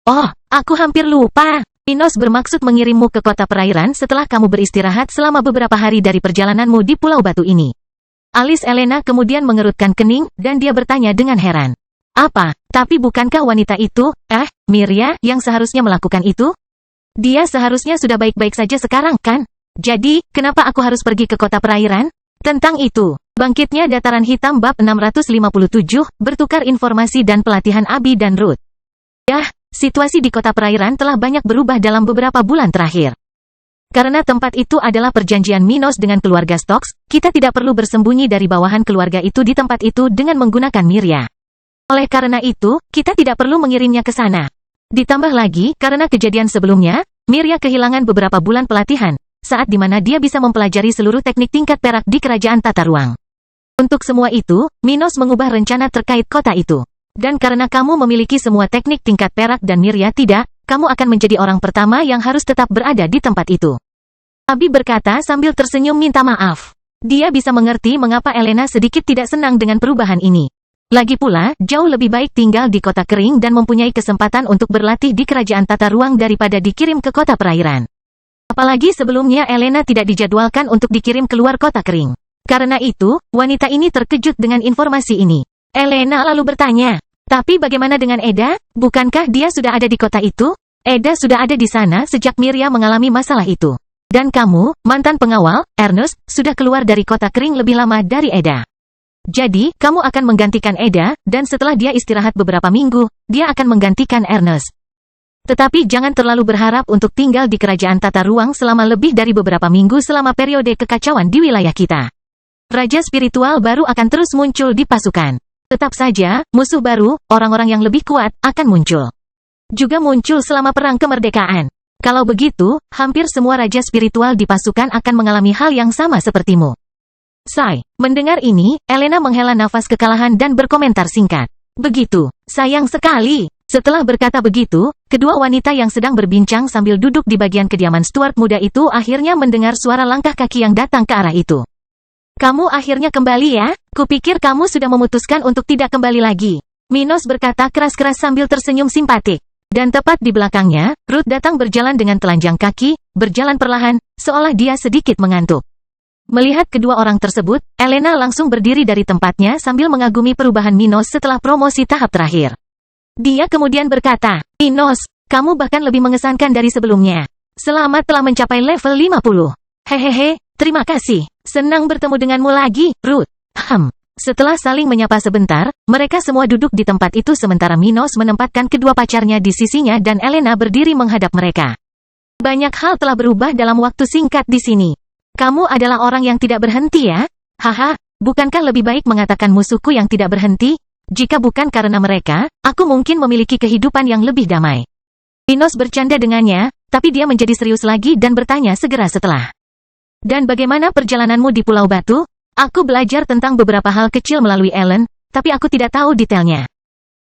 Oh, aku hampir lupa. Minos bermaksud mengirimmu ke kota perairan setelah kamu beristirahat selama beberapa hari dari perjalananmu di Pulau Batu ini. Alis Elena kemudian mengerutkan kening, dan dia bertanya dengan heran. Apa? Tapi bukankah wanita itu, Miria, yang seharusnya melakukan itu? Dia seharusnya sudah baik-baik saja sekarang, kan? Jadi, kenapa aku harus pergi ke kota perairan? Tentang itu, bangkitnya dataran hitam bab 657, bertukar informasi dan pelatihan Abi dan Ruth. Situasi di kota perairan telah banyak berubah dalam beberapa bulan terakhir. Karena tempat itu adalah perjanjian Minos dengan keluarga Stokes, kita tidak perlu bersembunyi dari bawahan keluarga itu di tempat itu dengan menggunakan Mirya. Oleh karena itu, kita tidak perlu mengirimnya ke sana. Ditambah lagi, karena kejadian sebelumnya, Mirya kehilangan beberapa bulan pelatihan, saat di mana dia bisa mempelajari seluruh teknik tingkat perak di kerajaan tata ruang. Untuk semua itu, Minos mengubah rencana terkait kota itu. Dan karena kamu memiliki semua teknik tingkat perak dan Mirya tidak, kamu akan menjadi orang pertama yang harus tetap berada di tempat itu. Abi berkata sambil tersenyum minta maaf. Dia bisa mengerti mengapa Elena sedikit tidak senang dengan perubahan ini. Lagi pula, jauh lebih baik tinggal di kota kering dan mempunyai kesempatan untuk berlatih di kerajaan tata ruang daripada dikirim ke kota perairan. Apalagi sebelumnya Elena tidak dijadwalkan untuk dikirim keluar kota kering. Karena itu, wanita ini terkejut dengan informasi ini. Elena lalu bertanya, tapi bagaimana dengan Eda? Bukankah dia sudah ada di kota itu? Eda sudah ada di sana sejak Mirya mengalami masalah itu. Dan kamu, mantan pengawal, Ernest, sudah keluar dari kota kering lebih lama dari Eda. Jadi, kamu akan menggantikan Eda, dan setelah dia istirahat beberapa minggu, dia akan menggantikan Ernest. Tetapi jangan terlalu berharap untuk tinggal di kerajaan tata ruang selama lebih dari beberapa minggu selama periode kekacauan di wilayah kita. Raja spiritual baru akan terus muncul di pasukan. Tetap saja, musuh baru, orang-orang yang lebih kuat, akan muncul. Juga muncul selama perang kemerdekaan. Kalau begitu, hampir semua raja spiritual di pasukan akan mengalami hal yang sama sepertimu. Mendengar ini, Elena menghela nafas kekalahan dan berkomentar singkat. Begitu, sayang sekali. Setelah berkata begitu, kedua wanita yang sedang berbincang sambil duduk di bagian kediaman Stuart muda itu akhirnya mendengar suara langkah kaki yang datang ke arah itu. Kamu akhirnya kembali ya? Kupikir kamu sudah memutuskan untuk tidak kembali lagi. Minos berkata keras-keras sambil tersenyum simpatik. Dan tepat di belakangnya, Ruth datang berjalan dengan telanjang kaki, berjalan perlahan, seolah dia sedikit mengantuk. Melihat kedua orang tersebut, Elena langsung berdiri dari tempatnya sambil mengagumi perubahan Minos setelah promosi tahap terakhir. Dia kemudian berkata, Minos, kamu bahkan lebih mengesankan dari sebelumnya. Selamat telah mencapai level 50. Hehehe, terima kasih. Senang bertemu denganmu lagi, Ruth. Setelah saling menyapa sebentar, mereka semua duduk di tempat itu sementara Minos menempatkan kedua pacarnya di sisinya dan Elena berdiri menghadap mereka. Banyak hal telah berubah dalam waktu singkat di sini. Kamu adalah orang yang tidak berhenti ya? Haha, bukankah lebih baik mengatakan musuhku yang tidak berhenti? Jika bukan karena mereka, aku mungkin memiliki kehidupan yang lebih damai. Minos bercanda dengannya, tapi dia menjadi serius lagi dan bertanya segera setelah. Dan bagaimana perjalananmu di Pulau Batu? Aku belajar tentang beberapa hal kecil melalui Ellen, tapi aku tidak tahu detailnya.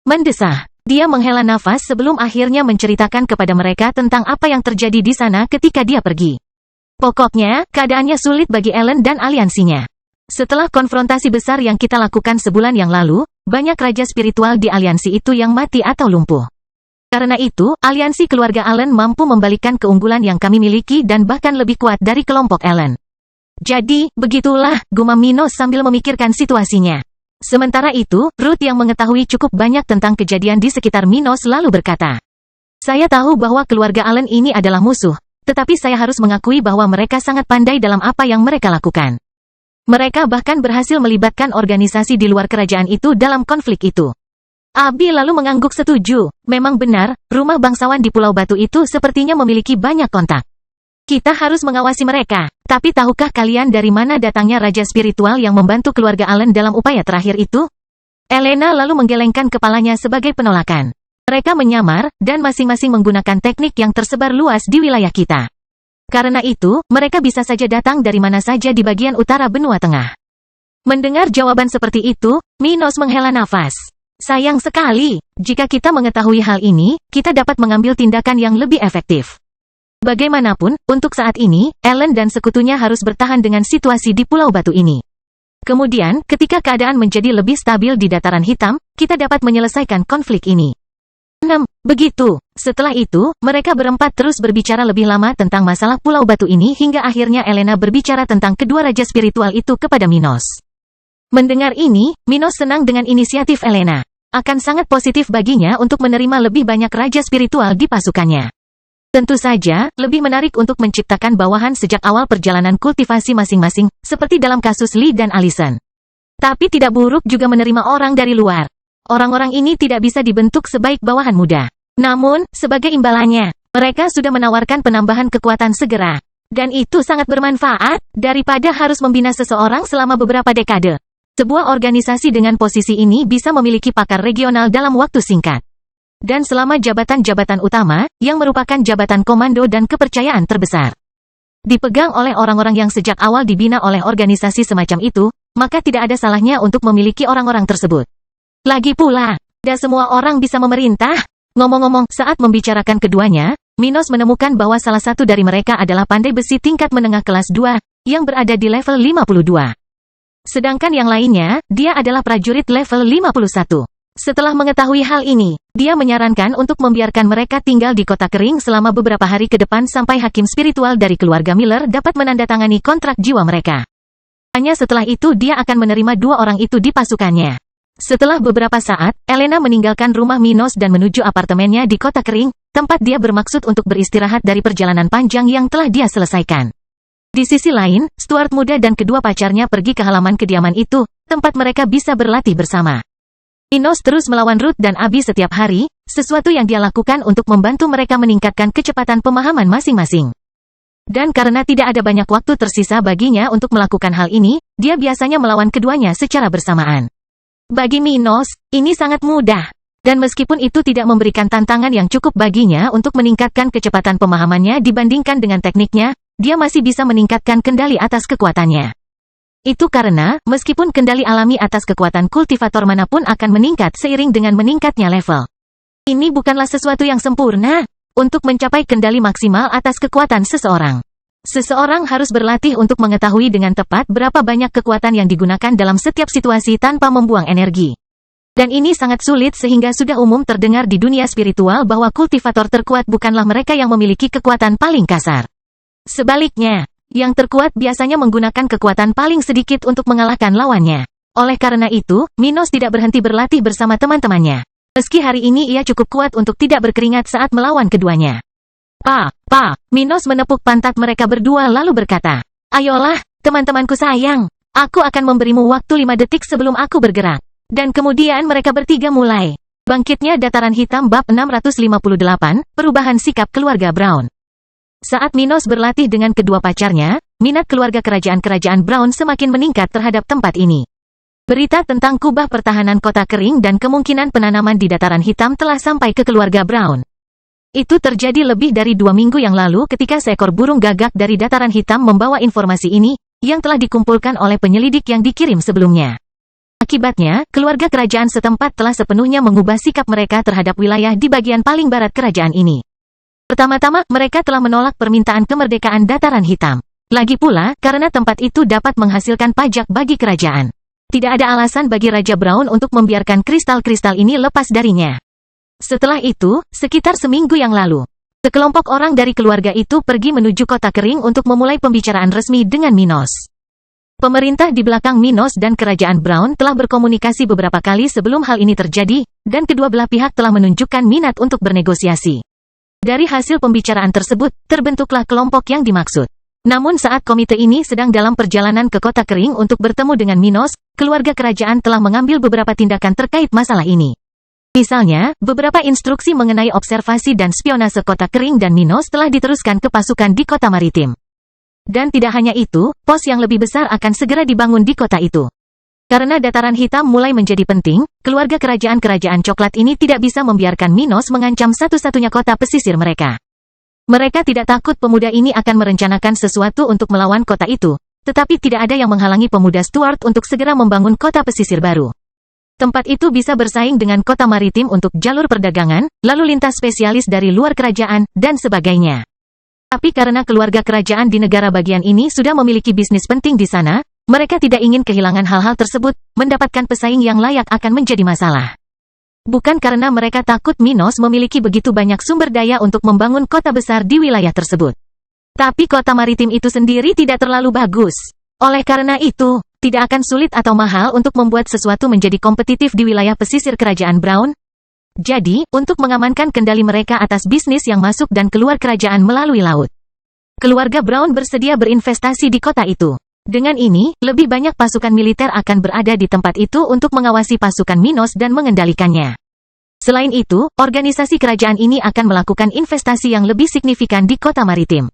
Mendesah, dia menghela nafas sebelum akhirnya menceritakan kepada mereka tentang apa yang terjadi di sana ketika dia pergi. Pokoknya, keadaannya sulit bagi Ellen dan aliansinya. Setelah konfrontasi besar yang kita lakukan sebulan yang lalu, banyak raja spiritual di aliansi itu yang mati atau lumpuh. Karena itu, aliansi keluarga Allen mampu membalikkan keunggulan yang kami miliki dan bahkan lebih kuat dari kelompok Allen. Jadi, begitulah, gumam Minos sambil memikirkan situasinya. Sementara itu, Ruth yang mengetahui cukup banyak tentang kejadian di sekitar Minos lalu berkata, saya tahu bahwa keluarga Allen ini adalah musuh, tetapi saya harus mengakui bahwa mereka sangat pandai dalam apa yang mereka lakukan. Mereka bahkan berhasil melibatkan organisasi di luar kerajaan itu dalam konflik itu. Abi lalu mengangguk setuju. Memang benar, rumah bangsawan di Pulau Batu itu sepertinya memiliki banyak kontak. Kita harus mengawasi mereka. Tapi tahukah kalian dari mana datangnya raja spiritual yang membantu keluarga Allen dalam upaya terakhir itu? Elena lalu menggelengkan kepalanya sebagai penolakan. Mereka menyamar, dan masing-masing menggunakan teknik yang tersebar luas di wilayah kita. Karena itu, mereka bisa saja datang dari mana saja di bagian utara benua tengah. Mendengar jawaban seperti itu, Minos menghela nafas. Sayang sekali, jika kita mengetahui hal ini, kita dapat mengambil tindakan yang lebih efektif. Bagaimanapun, untuk saat ini, Ellen dan sekutunya harus bertahan dengan situasi di Pulau Batu ini. Kemudian, ketika keadaan menjadi lebih stabil di Dataran Hitam, kita dapat menyelesaikan konflik ini. 6. Begitu. Setelah itu, mereka berempat terus berbicara lebih lama tentang masalah Pulau Batu ini hingga akhirnya Elena berbicara tentang kedua raja spiritual itu kepada Minos. Mendengar ini, Minos senang dengan inisiatif Elena. Akan sangat positif baginya untuk menerima lebih banyak raja spiritual di pasukannya. Tentu saja, lebih menarik untuk menciptakan bawahan sejak awal perjalanan kultivasi masing-masing, seperti dalam kasus Lee dan Allison. Tapi tidak buruk juga menerima orang dari luar. Orang-orang ini tidak bisa dibentuk sebaik bawahan muda. Namun, sebagai imbalannya, mereka sudah menawarkan penambahan kekuatan segera. Dan itu sangat bermanfaat, daripada harus membina seseorang selama beberapa dekade. Sebuah organisasi dengan posisi ini bisa memiliki pakar regional dalam waktu singkat. Dan selama jabatan-jabatan utama, yang merupakan jabatan komando dan kepercayaan terbesar, dipegang oleh orang-orang yang sejak awal dibina oleh organisasi semacam itu, maka tidak ada salahnya untuk memiliki orang-orang tersebut. Lagi pula, tidak semua orang bisa memerintah. Ngomong-ngomong, saat membicarakan keduanya, Minos menemukan bahwa salah satu dari mereka adalah pandai besi tingkat menengah kelas 2, yang berada di level 52. Sedangkan yang lainnya, dia adalah prajurit level 51. Setelah mengetahui hal ini, dia menyarankan untuk membiarkan mereka tinggal di kota kering selama beberapa hari ke depan sampai hakim spiritual dari keluarga Miller dapat menandatangani kontrak jiwa mereka. Hanya setelah itu dia akan menerima dua orang itu di pasukannya. Setelah beberapa saat, Elena meninggalkan rumah Minos dan menuju apartemennya di kota kering, tempat dia bermaksud untuk beristirahat dari perjalanan panjang yang telah dia selesaikan. Di sisi lain, Stuart muda dan kedua pacarnya pergi ke halaman kediaman itu, tempat mereka bisa berlatih bersama. Minos terus melawan Ruth dan Abby setiap hari, sesuatu yang dia lakukan untuk membantu mereka meningkatkan kecepatan pemahaman masing-masing. Dan karena tidak ada banyak waktu tersisa baginya untuk melakukan hal ini, dia biasanya melawan keduanya secara bersamaan. Bagi Minos, ini sangat mudah. Dan meskipun itu tidak memberikan tantangan yang cukup baginya untuk meningkatkan kecepatan pemahamannya dibandingkan dengan tekniknya, dia masih bisa meningkatkan kendali atas kekuatannya. Itu karena, meskipun kendali alami atas kekuatan kultivator manapun akan meningkat seiring dengan meningkatnya level. Ini bukanlah sesuatu yang sempurna. Untuk mencapai kendali maksimal atas kekuatan seseorang, seseorang harus berlatih untuk mengetahui dengan tepat berapa banyak kekuatan yang digunakan dalam setiap situasi tanpa membuang energi. Dan ini sangat sulit sehingga sudah umum terdengar di dunia spiritual bahwa kultivator terkuat bukanlah mereka yang memiliki kekuatan paling kasar. Sebaliknya, yang terkuat biasanya menggunakan kekuatan paling sedikit untuk mengalahkan lawannya. Oleh karena itu, Minos tidak berhenti berlatih bersama teman-temannya. Meski hari ini ia cukup kuat untuk tidak berkeringat saat melawan keduanya. Minos menepuk pantat mereka berdua lalu berkata, "Ayolah, teman-temanku sayang, aku akan memberimu waktu 5 detik sebelum aku bergerak." Dan kemudian mereka bertiga mulai. Bangkitnya Dataran Hitam bab 658, perubahan sikap keluarga Brown. Saat Minos berlatih dengan kedua pacarnya, minat keluarga kerajaan-kerajaan Brown semakin meningkat terhadap tempat ini. Berita tentang kubah pertahanan kota kering dan kemungkinan penanaman di Dataran Hitam telah sampai ke keluarga Brown. Itu terjadi lebih dari 2 minggu yang lalu ketika seekor burung gagak dari Dataran Hitam membawa informasi ini, yang telah dikumpulkan oleh penyelidik yang dikirim sebelumnya. Akibatnya, keluarga kerajaan setempat telah sepenuhnya mengubah sikap mereka terhadap wilayah di bagian paling barat kerajaan ini. Pertama-tama, mereka telah menolak permintaan kemerdekaan Dataran Hitam. Lagi pula, karena tempat itu dapat menghasilkan pajak bagi kerajaan. Tidak ada alasan bagi Raja Brown untuk membiarkan kristal-kristal ini lepas darinya. Setelah itu, sekitar seminggu yang lalu, sekelompok orang dari keluarga itu pergi menuju kota kering untuk memulai pembicaraan resmi dengan Minos. Pemerintah di belakang Minos dan kerajaan Brown telah berkomunikasi beberapa kali sebelum hal ini terjadi, dan kedua belah pihak telah menunjukkan minat untuk bernegosiasi. Dari hasil pembicaraan tersebut, terbentuklah kelompok yang dimaksud. Namun saat komite ini sedang dalam perjalanan ke kota kering untuk bertemu dengan Minos, keluarga kerajaan telah mengambil beberapa tindakan terkait masalah ini. Misalnya, beberapa instruksi mengenai observasi dan spionase kota kering dan Minos telah diteruskan ke pasukan di kota maritim. Dan tidak hanya itu, pos yang lebih besar akan segera dibangun di kota itu. Karena Dataran Hitam mulai menjadi penting, keluarga kerajaan-kerajaan coklat ini tidak bisa membiarkan Minos mengancam satu-satunya kota pesisir mereka. Mereka tidak takut pemuda ini akan merencanakan sesuatu untuk melawan kota itu, tetapi tidak ada yang menghalangi pemuda Stuart untuk segera membangun kota pesisir baru. Tempat itu bisa bersaing dengan kota maritim untuk jalur perdagangan, lalu lintas spesialis dari luar kerajaan, dan sebagainya. Tapi karena keluarga kerajaan di negara bagian ini sudah memiliki bisnis penting di sana, mereka tidak ingin kehilangan hal-hal tersebut, mendapatkan pesaing yang layak akan menjadi masalah. Bukan karena mereka takut Minos memiliki begitu banyak sumber daya untuk membangun kota besar di wilayah tersebut. Tapi kota maritim itu sendiri tidak terlalu bagus. Oleh karena itu, tidak akan sulit atau mahal untuk membuat sesuatu menjadi kompetitif di wilayah pesisir kerajaan Brown. Jadi, untuk mengamankan kendali mereka atas bisnis yang masuk dan keluar kerajaan melalui laut, keluarga Brown bersedia berinvestasi di kota itu. Dengan ini, lebih banyak pasukan militer akan berada di tempat itu untuk mengawasi pasukan Minos dan mengendalikannya. Selain itu, organisasi kerajaan ini akan melakukan investasi yang lebih signifikan di kota maritim.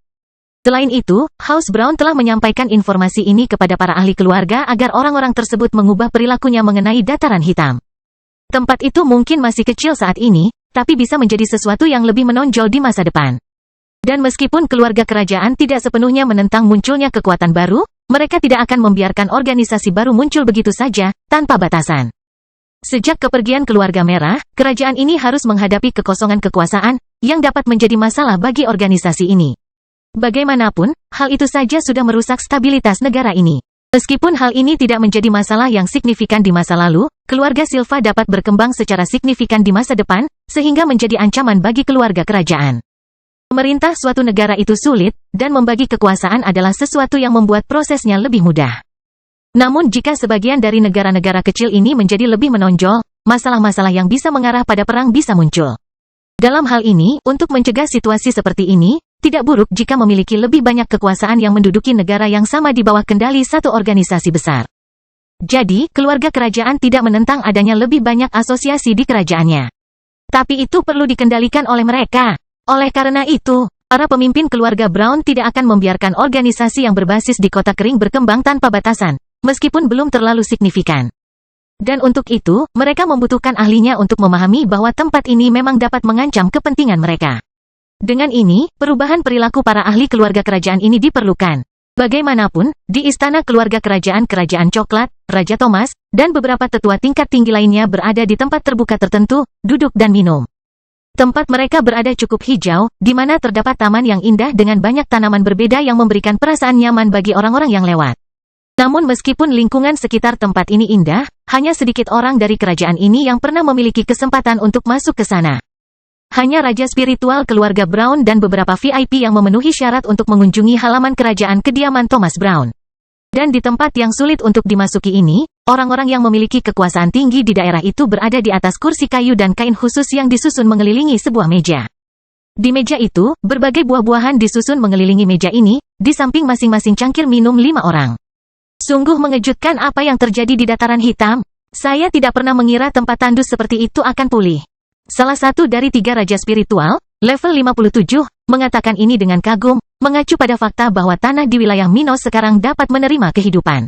Selain itu, House Brown telah menyampaikan informasi ini kepada para ahli keluarga agar orang-orang tersebut mengubah perilakunya mengenai dataran hitam. Tempat itu mungkin masih kecil saat ini, tapi bisa menjadi sesuatu yang lebih menonjol di masa depan. Dan meskipun keluarga kerajaan tidak sepenuhnya menentang munculnya kekuatan baru, mereka tidak akan membiarkan organisasi baru muncul begitu saja, tanpa batasan. Sejak kepergian keluarga merah, kerajaan ini harus menghadapi kekosongan kekuasaan, yang dapat menjadi masalah bagi organisasi ini. Bagaimanapun, hal itu saja sudah merusak stabilitas negara ini. Meskipun hal ini tidak menjadi masalah yang signifikan di masa lalu, keluarga Silva dapat berkembang secara signifikan di masa depan, sehingga menjadi ancaman bagi keluarga kerajaan. Memerintah suatu negara itu sulit, dan membagi kekuasaan adalah sesuatu yang membuat prosesnya lebih mudah. Namun jika sebagian dari negara-negara kecil ini menjadi lebih menonjol, masalah-masalah yang bisa mengarah pada perang bisa muncul. Dalam hal ini, untuk mencegah situasi seperti ini, tidak buruk jika memiliki lebih banyak kekuasaan yang menduduki negara yang sama di bawah kendali satu organisasi besar. Jadi, keluarga kerajaan tidak menentang adanya lebih banyak asosiasi di kerajaannya. Tapi itu perlu dikendalikan oleh mereka. Oleh karena itu, para pemimpin keluarga Brown tidak akan membiarkan organisasi yang berbasis di kota kering berkembang tanpa batasan, meskipun belum terlalu signifikan. Dan untuk itu, mereka membutuhkan ahlinya untuk memahami bahwa tempat ini memang dapat mengancam kepentingan mereka. Dengan ini, perubahan perilaku para ahli keluarga kerajaan ini diperlukan. Bagaimanapun, di istana keluarga kerajaan Kerajaan Coklat, Raja Thomas, dan beberapa tetua tingkat tinggi lainnya berada di tempat terbuka tertentu, duduk dan minum. Tempat mereka berada cukup hijau, di mana terdapat taman yang indah dengan banyak tanaman berbeda yang memberikan perasaan nyaman bagi orang-orang yang lewat. Namun meskipun lingkungan sekitar tempat ini indah, hanya sedikit orang dari kerajaan ini yang pernah memiliki kesempatan untuk masuk ke sana. Hanya raja spiritual keluarga Brown dan beberapa VIP yang memenuhi syarat untuk mengunjungi halaman kerajaan kediaman Thomas Brown. Dan di tempat yang sulit untuk dimasuki ini, orang-orang yang memiliki kekuasaan tinggi di daerah itu berada di atas kursi kayu dan kain khusus yang disusun mengelilingi sebuah meja. Di meja itu, berbagai buah-buahan disusun mengelilingi meja ini, di samping masing-masing cangkir minum 5 orang. Sungguh mengejutkan apa yang terjadi di dataran hitam. Saya tidak pernah mengira tempat tandus seperti itu akan pulih. Salah satu dari 3 raja spiritual, level 57, mengatakan ini dengan kagum, mengacu pada fakta bahwa tanah di wilayah Minos sekarang dapat menerima kehidupan.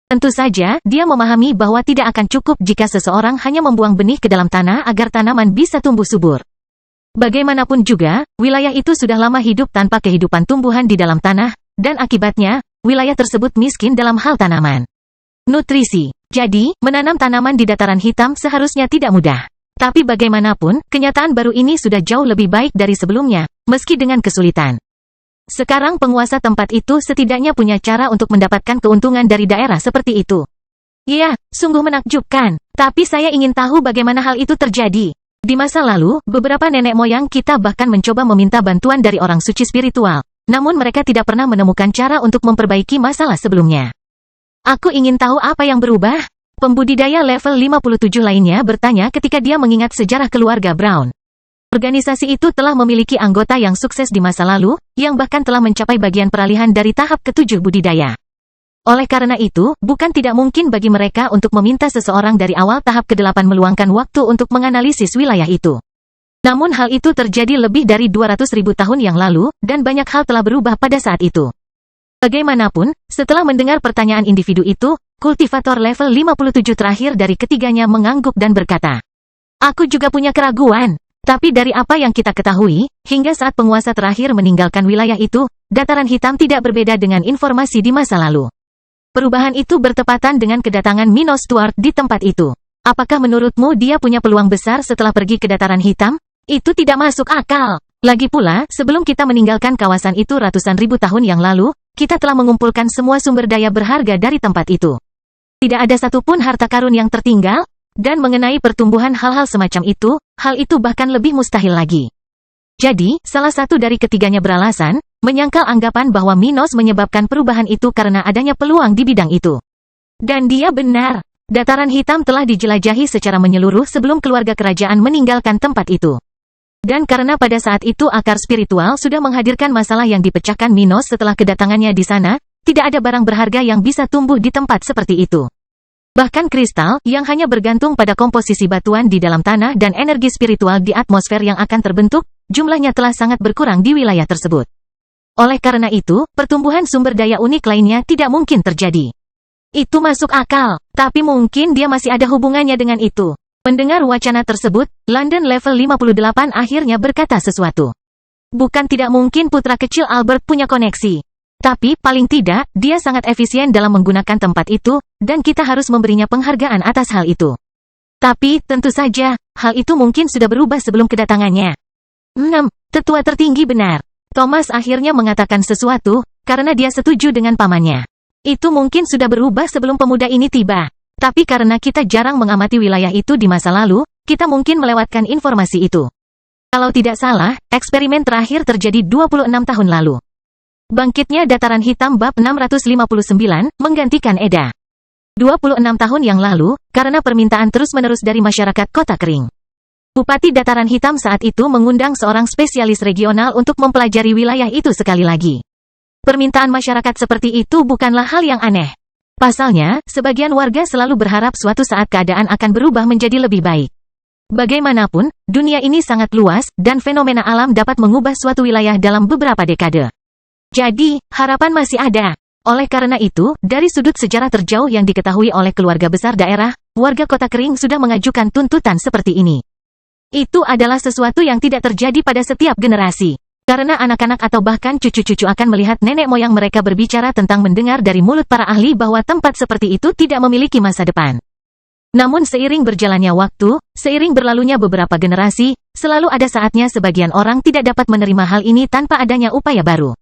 Tentu saja, dia memahami bahwa tidak akan cukup jika seseorang hanya membuang benih ke dalam tanah agar tanaman bisa tumbuh subur. Bagaimanapun juga, wilayah itu sudah lama hidup tanpa kehidupan tumbuhan di dalam tanah, dan akibatnya, wilayah tersebut miskin dalam hal tanaman. Nutrisi. Jadi, menanam tanaman di dataran hitam seharusnya tidak mudah. Tapi bagaimanapun, kenyataan baru ini sudah jauh lebih baik dari sebelumnya, meski dengan kesulitan. Sekarang penguasa tempat itu setidaknya punya cara untuk mendapatkan keuntungan dari daerah seperti itu. Ya, sungguh menakjubkan. Tapi saya ingin tahu bagaimana hal itu terjadi. Di masa lalu, beberapa nenek moyang kita bahkan mencoba meminta bantuan dari orang suci spiritual. Namun mereka tidak pernah menemukan cara untuk memperbaiki masalah sebelumnya. Aku ingin tahu apa yang berubah. Pembudidaya level 57 lainnya bertanya ketika dia mengingat sejarah keluarga Brown. Organisasi itu telah memiliki anggota yang sukses di masa lalu, yang bahkan telah mencapai bagian peralihan dari tahap ke-7 budidaya. Oleh karena itu, bukan tidak mungkin bagi mereka untuk meminta seseorang dari awal tahap ke-8 meluangkan waktu untuk menganalisis wilayah itu. Namun hal itu terjadi lebih dari 200.000 tahun yang lalu, dan banyak hal telah berubah pada saat itu. Bagaimanapun, setelah mendengar pertanyaan individu itu, kultivator level 57 terakhir dari ketiganya mengangguk dan berkata, "Aku juga punya keraguan. Tapi dari apa yang kita ketahui, hingga saat penguasa terakhir meninggalkan wilayah itu, dataran hitam tidak berbeda dengan informasi di masa lalu. Perubahan itu bertepatan dengan kedatangan Minos Stuart di tempat itu. Apakah menurutmu dia punya peluang besar setelah pergi ke dataran hitam? Itu tidak masuk akal. Lagi pula, sebelum kita meninggalkan kawasan itu ratusan ribu tahun yang lalu, kita telah mengumpulkan semua sumber daya berharga dari tempat itu. Tidak ada satupun harta karun yang tertinggal, dan mengenai pertumbuhan hal-hal semacam itu, hal itu bahkan lebih mustahil lagi." Jadi, salah satu dari ketiganya beralasan, menyangkal anggapan bahwa Minos menyebabkan perubahan itu karena adanya peluang di bidang itu. Dan dia benar. Dataran hitam telah dijelajahi secara menyeluruh sebelum keluarga kerajaan meninggalkan tempat itu. Dan karena pada saat itu akar spiritual sudah menghadirkan masalah yang dipecahkan Minos setelah kedatangannya di sana, tidak ada barang berharga yang bisa tumbuh di tempat seperti itu. Bahkan kristal, yang hanya bergantung pada komposisi batuan di dalam tanah dan energi spiritual di atmosfer yang akan terbentuk, jumlahnya telah sangat berkurang di wilayah tersebut. Oleh karena itu, pertumbuhan sumber daya unik lainnya tidak mungkin terjadi. Itu masuk akal, tapi mungkin dia masih ada hubungannya dengan itu. Mendengar wacana tersebut, London level 58 akhirnya berkata sesuatu. Bukan tidak mungkin putra kecil Albert punya koneksi. Tapi, paling tidak, dia sangat efisien dalam menggunakan tempat itu, dan kita harus memberinya penghargaan atas hal itu. Tapi, tentu saja, hal itu mungkin sudah berubah sebelum kedatangannya. 6. Tetua tertinggi benar. Thomas akhirnya mengatakan sesuatu, karena dia setuju dengan pamannya. Itu mungkin sudah berubah sebelum pemuda ini tiba. Tapi karena kita jarang mengamati wilayah itu di masa lalu, kita mungkin melewatkan informasi itu. Kalau tidak salah, eksperimen terakhir terjadi 26 tahun lalu. Bangkitnya Dataran Hitam bab 659, menggantikan Eda. 26 tahun yang lalu, karena permintaan terus-menerus dari masyarakat Kota Kering. Bupati Dataran Hitam saat itu mengundang seorang spesialis regional untuk mempelajari wilayah itu sekali lagi. Permintaan masyarakat seperti itu bukanlah hal yang aneh. Pasalnya, sebagian warga selalu berharap suatu saat keadaan akan berubah menjadi lebih baik. Bagaimanapun, dunia ini sangat luas, dan fenomena alam dapat mengubah suatu wilayah dalam beberapa dekade. Jadi, harapan masih ada. Oleh karena itu, dari sudut sejarah terjauh yang diketahui oleh keluarga besar daerah, warga Kota Kering sudah mengajukan tuntutan seperti ini. Itu adalah sesuatu yang tidak terjadi pada setiap generasi. Karena anak-anak atau bahkan cucu-cucu akan melihat nenek moyang mereka berbicara tentang mendengar dari mulut para ahli bahwa tempat seperti itu tidak memiliki masa depan. Namun seiring berjalannya waktu, seiring berlalunya beberapa generasi, selalu ada saatnya sebagian orang tidak dapat menerima hal ini tanpa adanya upaya baru.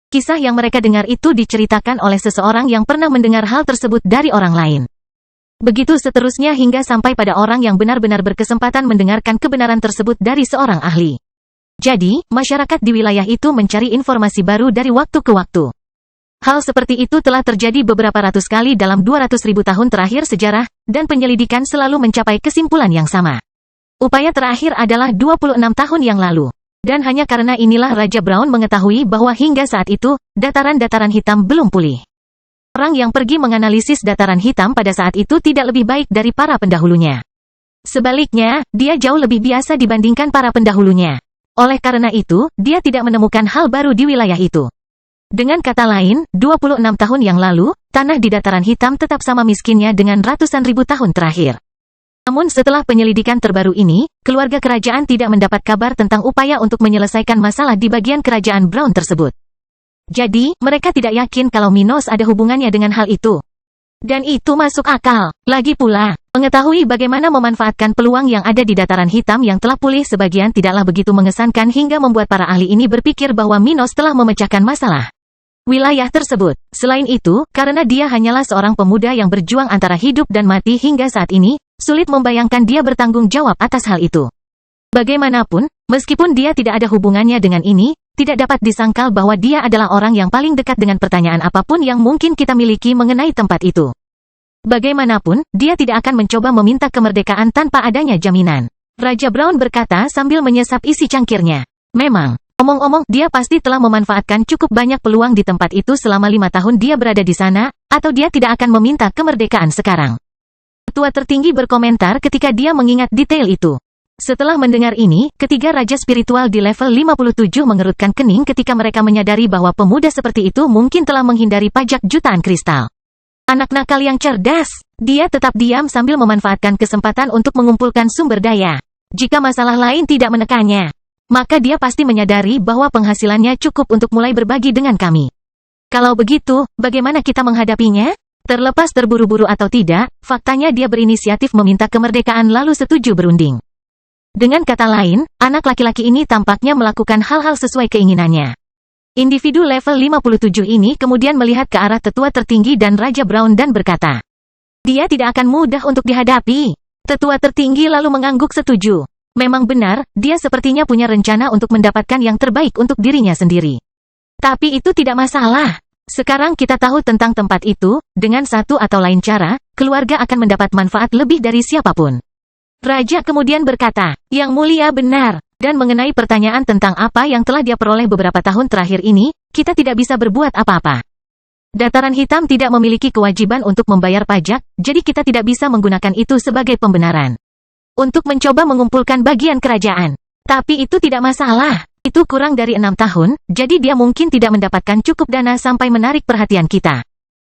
Kisah yang mereka dengar itu diceritakan oleh seseorang yang pernah mendengar hal tersebut dari orang lain. Begitu seterusnya hingga sampai pada orang yang benar-benar berkesempatan mendengarkan kebenaran tersebut dari seorang ahli. Jadi, masyarakat di wilayah itu mencari informasi baru dari waktu ke waktu. Hal seperti itu telah terjadi beberapa ratus kali dalam 200.000 tahun terakhir sejarah, dan penyelidikan selalu mencapai kesimpulan yang sama. Upaya terakhir adalah 26 tahun yang lalu. Dan hanya karena inilah Raja Brown mengetahui bahwa hingga saat itu, dataran-dataran hitam belum pulih. Orang yang pergi menganalisis dataran hitam pada saat itu tidak lebih baik dari para pendahulunya. Sebaliknya, dia jauh lebih biasa dibandingkan para pendahulunya. Oleh karena itu, dia tidak menemukan hal baru di wilayah itu. Dengan kata lain, 26 tahun yang lalu, tanah di dataran hitam tetap sama miskinnya dengan ratusan ribu tahun terakhir. Namun setelah penyelidikan terbaru ini, keluarga kerajaan tidak mendapat kabar tentang upaya untuk menyelesaikan masalah di bagian kerajaan Brown tersebut. Jadi, mereka tidak yakin kalau Minos ada hubungannya dengan hal itu. Dan itu masuk akal. Lagi pula, mengetahui bagaimana memanfaatkan peluang yang ada di dataran hitam yang telah pulih sebagian tidaklah begitu mengesankan hingga membuat para ahli ini berpikir bahwa Minos telah memecahkan masalah wilayah tersebut. Selain itu, karena dia hanyalah seorang pemuda yang berjuang antara hidup dan mati hingga saat ini, sulit membayangkan dia bertanggung jawab atas hal itu. Bagaimanapun, meskipun dia tidak ada hubungannya dengan ini, tidak dapat disangkal bahwa dia adalah orang yang paling dekat dengan pertanyaan apapun yang mungkin kita miliki mengenai tempat itu. Bagaimanapun, dia tidak akan mencoba meminta kemerdekaan tanpa adanya jaminan. Raja Brown berkata sambil menyesap isi cangkirnya. Memang, omong-omong, dia pasti telah memanfaatkan cukup banyak peluang di tempat itu selama 5 tahun dia berada di sana, atau dia tidak akan meminta kemerdekaan sekarang. Ketua tertinggi berkomentar ketika dia mengingat detail itu. Setelah mendengar ini, ketiga raja spiritual di level 57 mengerutkan kening ketika mereka menyadari bahwa pemuda seperti itu mungkin telah menghindari pajak jutaan kristal. Anak nakal yang cerdas, dia tetap diam sambil memanfaatkan kesempatan untuk mengumpulkan sumber daya. Jika masalah lain tidak menekannya, maka dia pasti menyadari bahwa penghasilannya cukup untuk mulai berbagi dengan kami. Kalau begitu, bagaimana kita menghadapinya? Terlepas terburu-buru atau tidak, faktanya dia berinisiatif meminta kemerdekaan lalu setuju berunding. Dengan kata lain, anak laki-laki ini tampaknya melakukan hal-hal sesuai keinginannya. Individu level 57 ini kemudian melihat ke arah tetua tertinggi dan Raja Brown dan berkata, dia tidak akan mudah untuk dihadapi. Tetua tertinggi lalu mengangguk setuju. Memang benar, dia sepertinya punya rencana untuk mendapatkan yang terbaik untuk dirinya sendiri. Tapi itu tidak masalah. Sekarang kita tahu tentang tempat itu, dengan satu atau lain cara, keluarga akan mendapat manfaat lebih dari siapapun. Raja kemudian berkata, Yang Mulia benar, dan mengenai pertanyaan tentang apa yang telah dia peroleh beberapa tahun terakhir ini, kita tidak bisa berbuat apa-apa. Dataran Hitam tidak memiliki kewajiban untuk membayar pajak, jadi kita tidak bisa menggunakan itu sebagai pembenaran untuk mencoba mengumpulkan bagian kerajaan. Tapi itu tidak masalah. Itu kurang dari 6 tahun, jadi dia mungkin tidak mendapatkan cukup dana sampai menarik perhatian kita.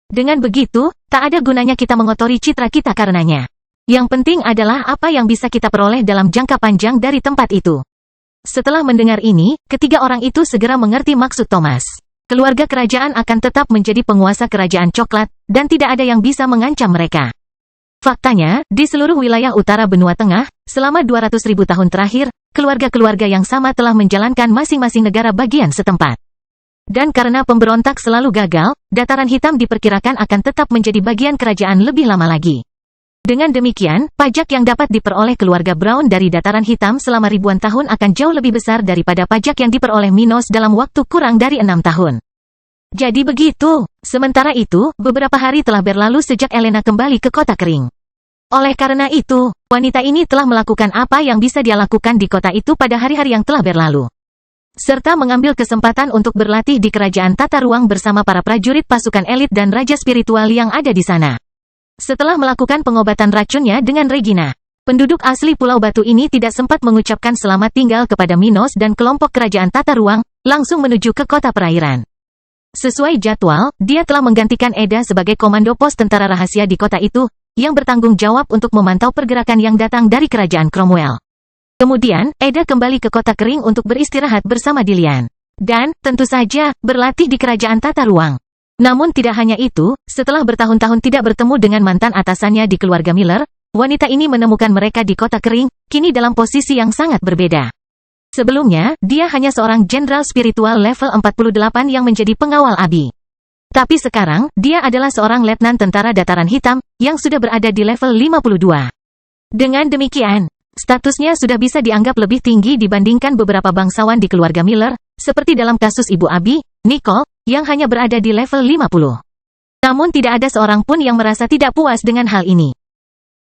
Dengan begitu, tak ada gunanya kita mengotori citra kita karenanya. Yang penting adalah apa yang bisa kita peroleh dalam jangka panjang dari tempat itu. Setelah mendengar ini, ketiga orang itu segera mengerti maksud Thomas. Keluarga kerajaan akan tetap menjadi penguasa kerajaan coklat, dan tidak ada yang bisa mengancam mereka. Faktanya, di seluruh wilayah utara benua tengah, selama 200.000 tahun terakhir, keluarga-keluarga yang sama telah menjalankan masing-masing negara bagian setempat. Dan karena pemberontak selalu gagal, Dataran Hitam diperkirakan akan tetap menjadi bagian kerajaan lebih lama lagi. Dengan demikian, pajak yang dapat diperoleh keluarga Brown dari Dataran Hitam selama ribuan tahun akan jauh lebih besar daripada pajak yang diperoleh Minos dalam waktu kurang dari 6 tahun. Jadi begitu. Sementara itu, beberapa hari telah berlalu sejak Elena kembali ke kota kering. Oleh karena itu, wanita ini telah melakukan apa yang bisa dia lakukan di kota itu pada hari-hari yang telah berlalu. Serta mengambil kesempatan untuk berlatih di kerajaan tata ruang bersama para prajurit pasukan elit dan raja spiritual yang ada di sana. Setelah melakukan pengobatan racunnya dengan Regina, penduduk asli Pulau Batu ini tidak sempat mengucapkan selamat tinggal kepada Minos dan kelompok kerajaan tata ruang, langsung menuju ke kota perairan. Sesuai jadwal, dia telah menggantikan Eda sebagai komando pos tentara rahasia di kota itu, yang bertanggung jawab untuk memantau pergerakan yang datang dari kerajaan Cromwell. Kemudian, Eda kembali ke kota kering untuk beristirahat bersama Dilian. Dan, tentu saja, berlatih di kerajaan tata ruang. Namun tidak hanya itu, setelah bertahun-tahun tidak bertemu dengan mantan atasannya di keluarga Miller, wanita ini menemukan mereka di kota kering, kini dalam posisi yang sangat berbeda. Sebelumnya, dia hanya seorang jenderal spiritual level 48 yang menjadi pengawal Abi. Tapi sekarang, dia adalah seorang letnan tentara Dataran Hitam, yang sudah berada di level 52. Dengan demikian, statusnya sudah bisa dianggap lebih tinggi dibandingkan beberapa bangsawan di keluarga Miller, seperti dalam kasus Ibu Abi, Nicole, yang hanya berada di level 50. Namun tidak ada seorang pun yang merasa tidak puas dengan hal ini.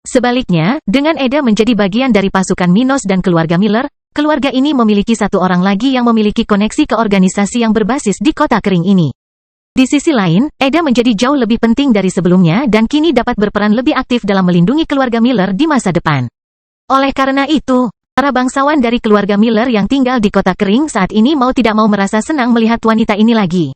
Sebaliknya, dengan Eda menjadi bagian dari pasukan Minos dan keluarga Miller, keluarga ini memiliki satu orang lagi yang memiliki koneksi ke organisasi yang berbasis di kota kering ini. Di sisi lain, Eda menjadi jauh lebih penting dari sebelumnya dan kini dapat berperan lebih aktif dalam melindungi keluarga Miller di masa depan. Oleh karena itu, para bangsawan dari keluarga Miller yang tinggal di kota kering saat ini mau tidak mau merasa senang melihat wanita ini lagi.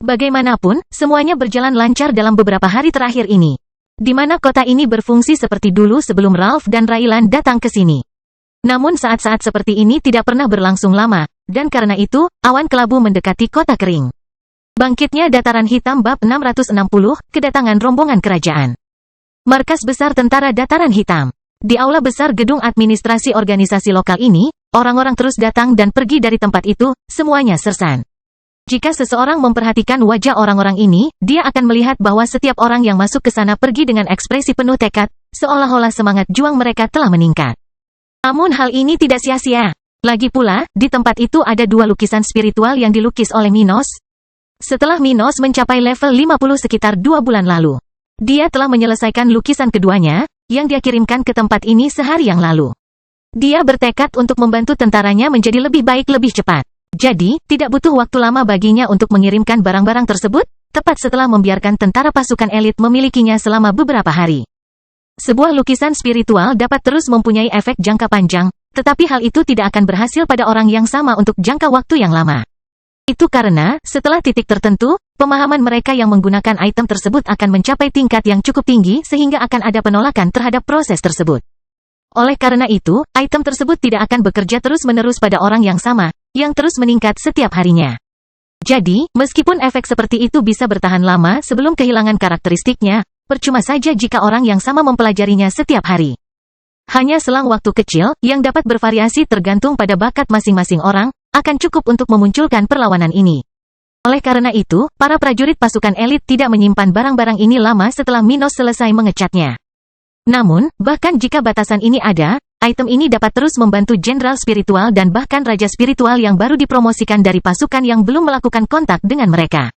Bagaimanapun, semuanya berjalan lancar dalam beberapa hari terakhir ini. Di mana kota ini berfungsi seperti dulu sebelum Ralph dan Raylan datang ke sini. Namun saat-saat seperti ini tidak pernah berlangsung lama, dan karena itu, awan kelabu mendekati kota kering. Bangkitnya Dataran Hitam bab 660, kedatangan rombongan kerajaan. Markas besar tentara Dataran Hitam. Di aula besar gedung administrasi organisasi lokal ini, orang-orang terus datang dan pergi dari tempat itu, semuanya sersan. Jika seseorang memperhatikan wajah orang-orang ini, dia akan melihat bahwa setiap orang yang masuk ke sana pergi dengan ekspresi penuh tekad, seolah-olah semangat juang mereka telah meningkat. Namun hal ini tidak sia-sia. Lagi pula, di tempat itu ada dua lukisan spiritual yang dilukis oleh Minos. Setelah Minos mencapai level 50 sekitar 2 bulan lalu, dia telah menyelesaikan lukisan keduanya, yang dia kirimkan ke tempat ini sehari yang lalu. Dia bertekad untuk membantu tentaranya menjadi lebih baik lebih cepat. Jadi, tidak butuh waktu lama baginya untuk mengirimkan barang-barang tersebut, tepat setelah membiarkan tentara pasukan elit memilikinya selama beberapa hari. Sebuah lukisan spiritual dapat terus mempunyai efek jangka panjang, tetapi hal itu tidak akan berhasil pada orang yang sama untuk jangka waktu yang lama. Itu karena, setelah titik tertentu, pemahaman mereka yang menggunakan item tersebut akan mencapai tingkat yang cukup tinggi sehingga akan ada penolakan terhadap proses tersebut. Oleh karena itu, item tersebut tidak akan bekerja terus-menerus pada orang yang sama, yang terus meningkat setiap harinya. Jadi, meskipun efek seperti itu bisa bertahan lama sebelum kehilangan karakteristiknya, percuma saja jika orang yang sama mempelajarinya setiap hari. Hanya selang waktu kecil, yang dapat bervariasi tergantung pada bakat masing-masing orang, akan cukup untuk memunculkan perlawanan ini. Oleh karena itu, para prajurit pasukan elit tidak menyimpan barang-barang ini lama setelah Minos selesai mengecatnya. Namun, bahkan jika batasan ini ada, item ini dapat terus membantu jenderal spiritual dan bahkan raja spiritual yang baru dipromosikan dari pasukan yang belum melakukan kontak dengan mereka.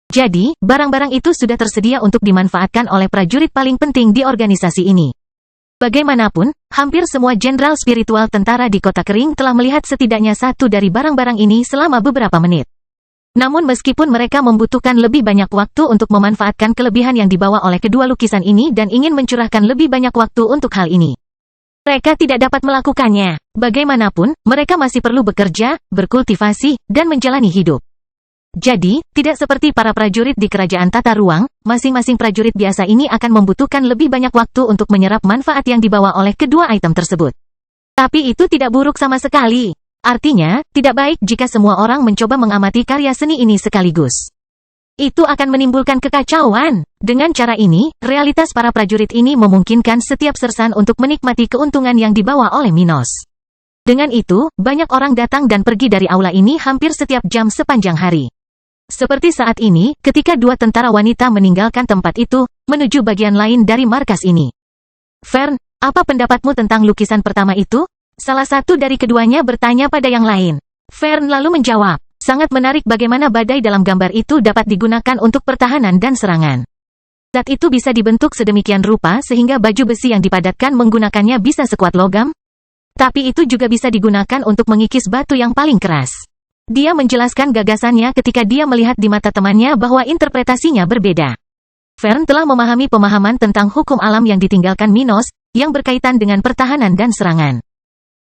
Jadi, barang-barang itu sudah tersedia untuk dimanfaatkan oleh prajurit paling penting di organisasi ini. Bagaimanapun, hampir semua jenderal spiritual tentara di Kota Kering telah melihat setidaknya satu dari barang-barang ini selama beberapa menit. Namun meskipun mereka membutuhkan lebih banyak waktu untuk memanfaatkan kelebihan yang dibawa oleh kedua lukisan ini dan ingin mencurahkan lebih banyak waktu untuk hal ini, mereka tidak dapat melakukannya. Bagaimanapun, mereka masih perlu bekerja, berkultivasi, dan menjalani hidup. Jadi, tidak seperti para prajurit di kerajaan tata ruang, masing-masing prajurit biasa ini akan membutuhkan lebih banyak waktu untuk menyerap manfaat yang dibawa oleh kedua item tersebut. Tapi itu tidak buruk sama sekali. Artinya, tidak baik jika semua orang mencoba mengamati karya seni ini sekaligus. Itu akan menimbulkan kekacauan. Dengan cara ini, realitas para prajurit ini memungkinkan setiap sersan untuk menikmati keuntungan yang dibawa oleh Minos. Dengan itu, banyak orang datang dan pergi dari aula ini hampir setiap jam sepanjang hari. Seperti saat ini, ketika dua tentara wanita meninggalkan tempat itu, menuju bagian lain dari markas ini. Fern, apa pendapatmu tentang lukisan pertama itu? Salah satu dari keduanya bertanya pada yang lain. Fern lalu menjawab, sangat menarik bagaimana badai dalam gambar itu dapat digunakan untuk pertahanan dan serangan. Zat itu bisa dibentuk sedemikian rupa sehingga baju besi yang dipadatkan menggunakannya bisa sekuat logam. Tapi itu juga bisa digunakan untuk mengikis batu yang paling keras. Dia menjelaskan gagasannya ketika dia melihat di mata temannya bahwa interpretasinya berbeda. Fern telah memahami pemahaman tentang hukum alam yang ditinggalkan Minos, yang berkaitan dengan pertahanan dan serangan.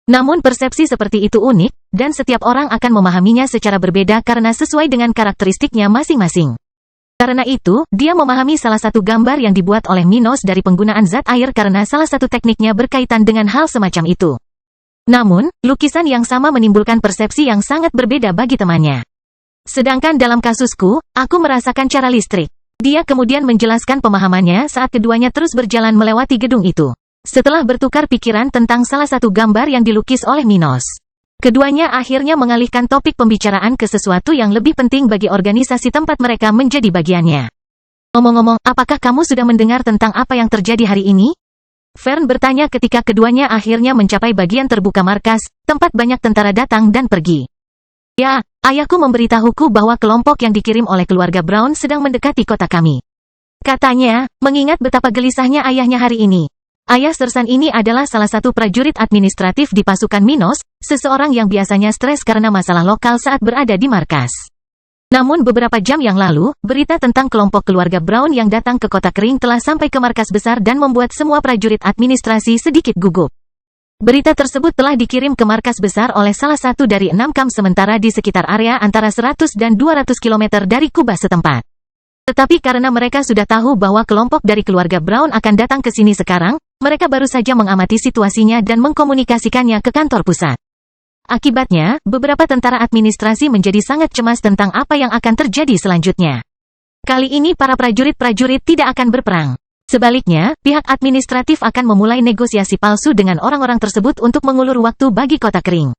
Namun persepsi seperti itu unik, dan setiap orang akan memahaminya secara berbeda karena sesuai dengan karakteristiknya masing-masing. Karena itu, dia memahami salah satu gambar yang dibuat oleh Minos dari penggunaan zat air karena salah satu tekniknya berkaitan dengan hal semacam itu. Namun, lukisan yang sama menimbulkan persepsi yang sangat berbeda bagi temannya. Sedangkan dalam kasusku, aku merasakan cara listrik. Dia kemudian menjelaskan pemahamannya saat keduanya terus berjalan melewati gedung itu. Setelah bertukar pikiran tentang salah satu gambar yang dilukis oleh Minos, keduanya akhirnya mengalihkan topik pembicaraan ke sesuatu yang lebih penting bagi organisasi tempat mereka menjadi bagiannya. Ngomong-ngomong, apakah kamu sudah mendengar tentang apa yang terjadi hari ini? Fern bertanya ketika keduanya akhirnya mencapai bagian terbuka markas, tempat banyak tentara datang dan pergi. Ya, ayahku memberitahuku bahwa kelompok yang dikirim oleh keluarga Brown sedang mendekati kota kami. Katanya, mengingat betapa gelisahnya ayahnya hari ini. Ayah sersan ini adalah salah satu prajurit administratif di pasukan Minos, seseorang yang biasanya stres karena masalah lokal saat berada di markas. Namun beberapa jam yang lalu, berita tentang kelompok keluarga Brown yang datang ke Kota Kering telah sampai ke markas besar dan membuat semua prajurit administrasi sedikit gugup. Berita tersebut telah dikirim ke markas besar oleh salah satu dari 6 kamp sementara di sekitar area antara 100 dan 200 km dari Kubah setempat. Tetapi karena mereka sudah tahu bahwa kelompok dari keluarga Brown akan datang ke sini sekarang, mereka baru saja mengamati situasinya dan mengkomunikasikannya ke kantor pusat. Akibatnya, beberapa tentara administrasi menjadi sangat cemas tentang apa yang akan terjadi selanjutnya. Kali ini para prajurit-prajurit tidak akan berperang. Sebaliknya, pihak administratif akan memulai negosiasi palsu dengan orang-orang tersebut untuk mengulur waktu bagi Kota Kering.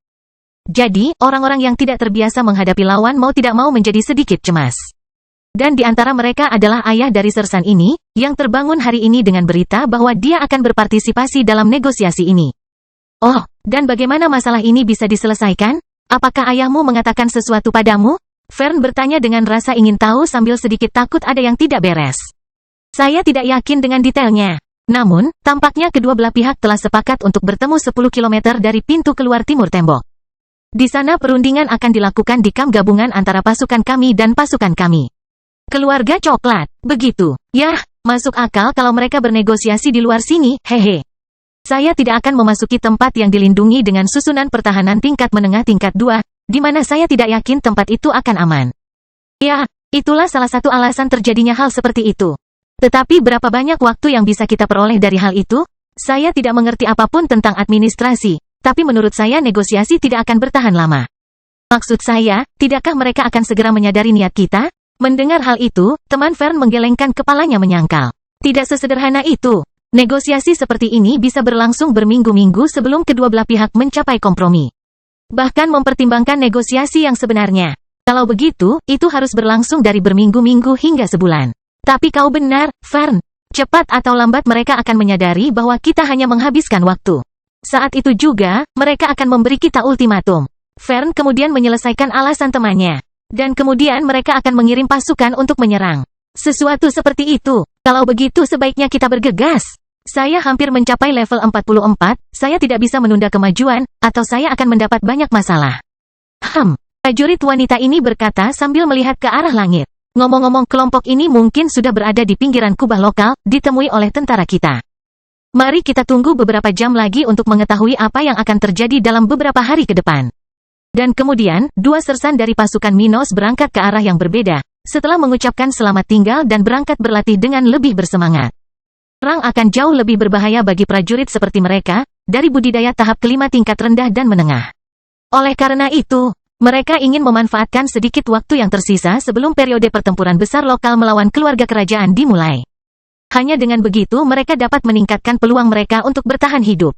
Jadi, orang-orang yang tidak terbiasa menghadapi lawan mau tidak mau menjadi sedikit cemas. Dan di antara mereka adalah ayah dari sersan ini, yang terbangun hari ini dengan berita bahwa dia akan berpartisipasi dalam negosiasi ini. Oh, dan bagaimana masalah ini bisa diselesaikan? Apakah ayahmu mengatakan sesuatu padamu? Fern bertanya dengan rasa ingin tahu sambil sedikit takut ada yang tidak beres. Saya tidak yakin dengan detailnya. Namun, tampaknya kedua belah pihak telah sepakat untuk bertemu 10 km dari pintu keluar timur tembok. Di sana perundingan akan dilakukan di kamp gabungan antara pasukan kami dan pasukan kami. Keluarga coklat, begitu. Yah, masuk akal kalau mereka bernegosiasi di luar sini, hehe. Saya tidak akan memasuki tempat yang dilindungi dengan susunan pertahanan tingkat menengah tingkat 2, di mana saya tidak yakin tempat itu akan aman. Ya, itulah salah satu alasan terjadinya hal seperti itu. Tetapi berapa banyak waktu yang bisa kita peroleh dari hal itu? Saya tidak mengerti apapun tentang administrasi, tapi menurut saya negosiasi tidak akan bertahan lama. Maksud saya, tidakkah mereka akan segera menyadari niat kita? Mendengar hal itu, teman Fern menggelengkan kepalanya menyangkal. Tidak sesederhana itu. Negosiasi seperti ini bisa berlangsung berminggu-minggu sebelum kedua belah pihak mencapai kompromi. Bahkan mempertimbangkan negosiasi yang sebenarnya. Kalau begitu, itu harus berlangsung dari berminggu-minggu hingga sebulan. Tapi kau benar, Fern. Cepat atau lambat mereka akan menyadari bahwa kita hanya menghabiskan waktu. Saat itu juga, mereka akan memberi kita ultimatum. Fern kemudian menyelesaikan alasan temannya. Dan kemudian mereka akan mengirim pasukan untuk menyerang. Sesuatu seperti itu. Kalau begitu sebaiknya kita bergegas. Saya hampir mencapai level 44, saya tidak bisa menunda kemajuan, atau saya akan mendapat banyak masalah. Prajurit wanita ini berkata sambil melihat ke arah langit. Ngomong-ngomong, kelompok ini mungkin sudah berada di pinggiran kubah lokal, ditemui oleh tentara kita. Mari kita tunggu beberapa jam lagi untuk mengetahui apa yang akan terjadi dalam beberapa hari ke depan. Dan kemudian, dua sersan dari pasukan Minos berangkat ke arah yang berbeda, setelah mengucapkan selamat tinggal dan berangkat berlatih dengan lebih bersemangat. Perang akan jauh lebih berbahaya bagi prajurit seperti mereka, dari budidaya tahap kelima tingkat rendah dan menengah. Oleh karena itu, mereka ingin memanfaatkan sedikit waktu yang tersisa sebelum periode pertempuran besar lokal melawan keluarga kerajaan dimulai. Hanya dengan begitu mereka dapat meningkatkan peluang mereka untuk bertahan hidup.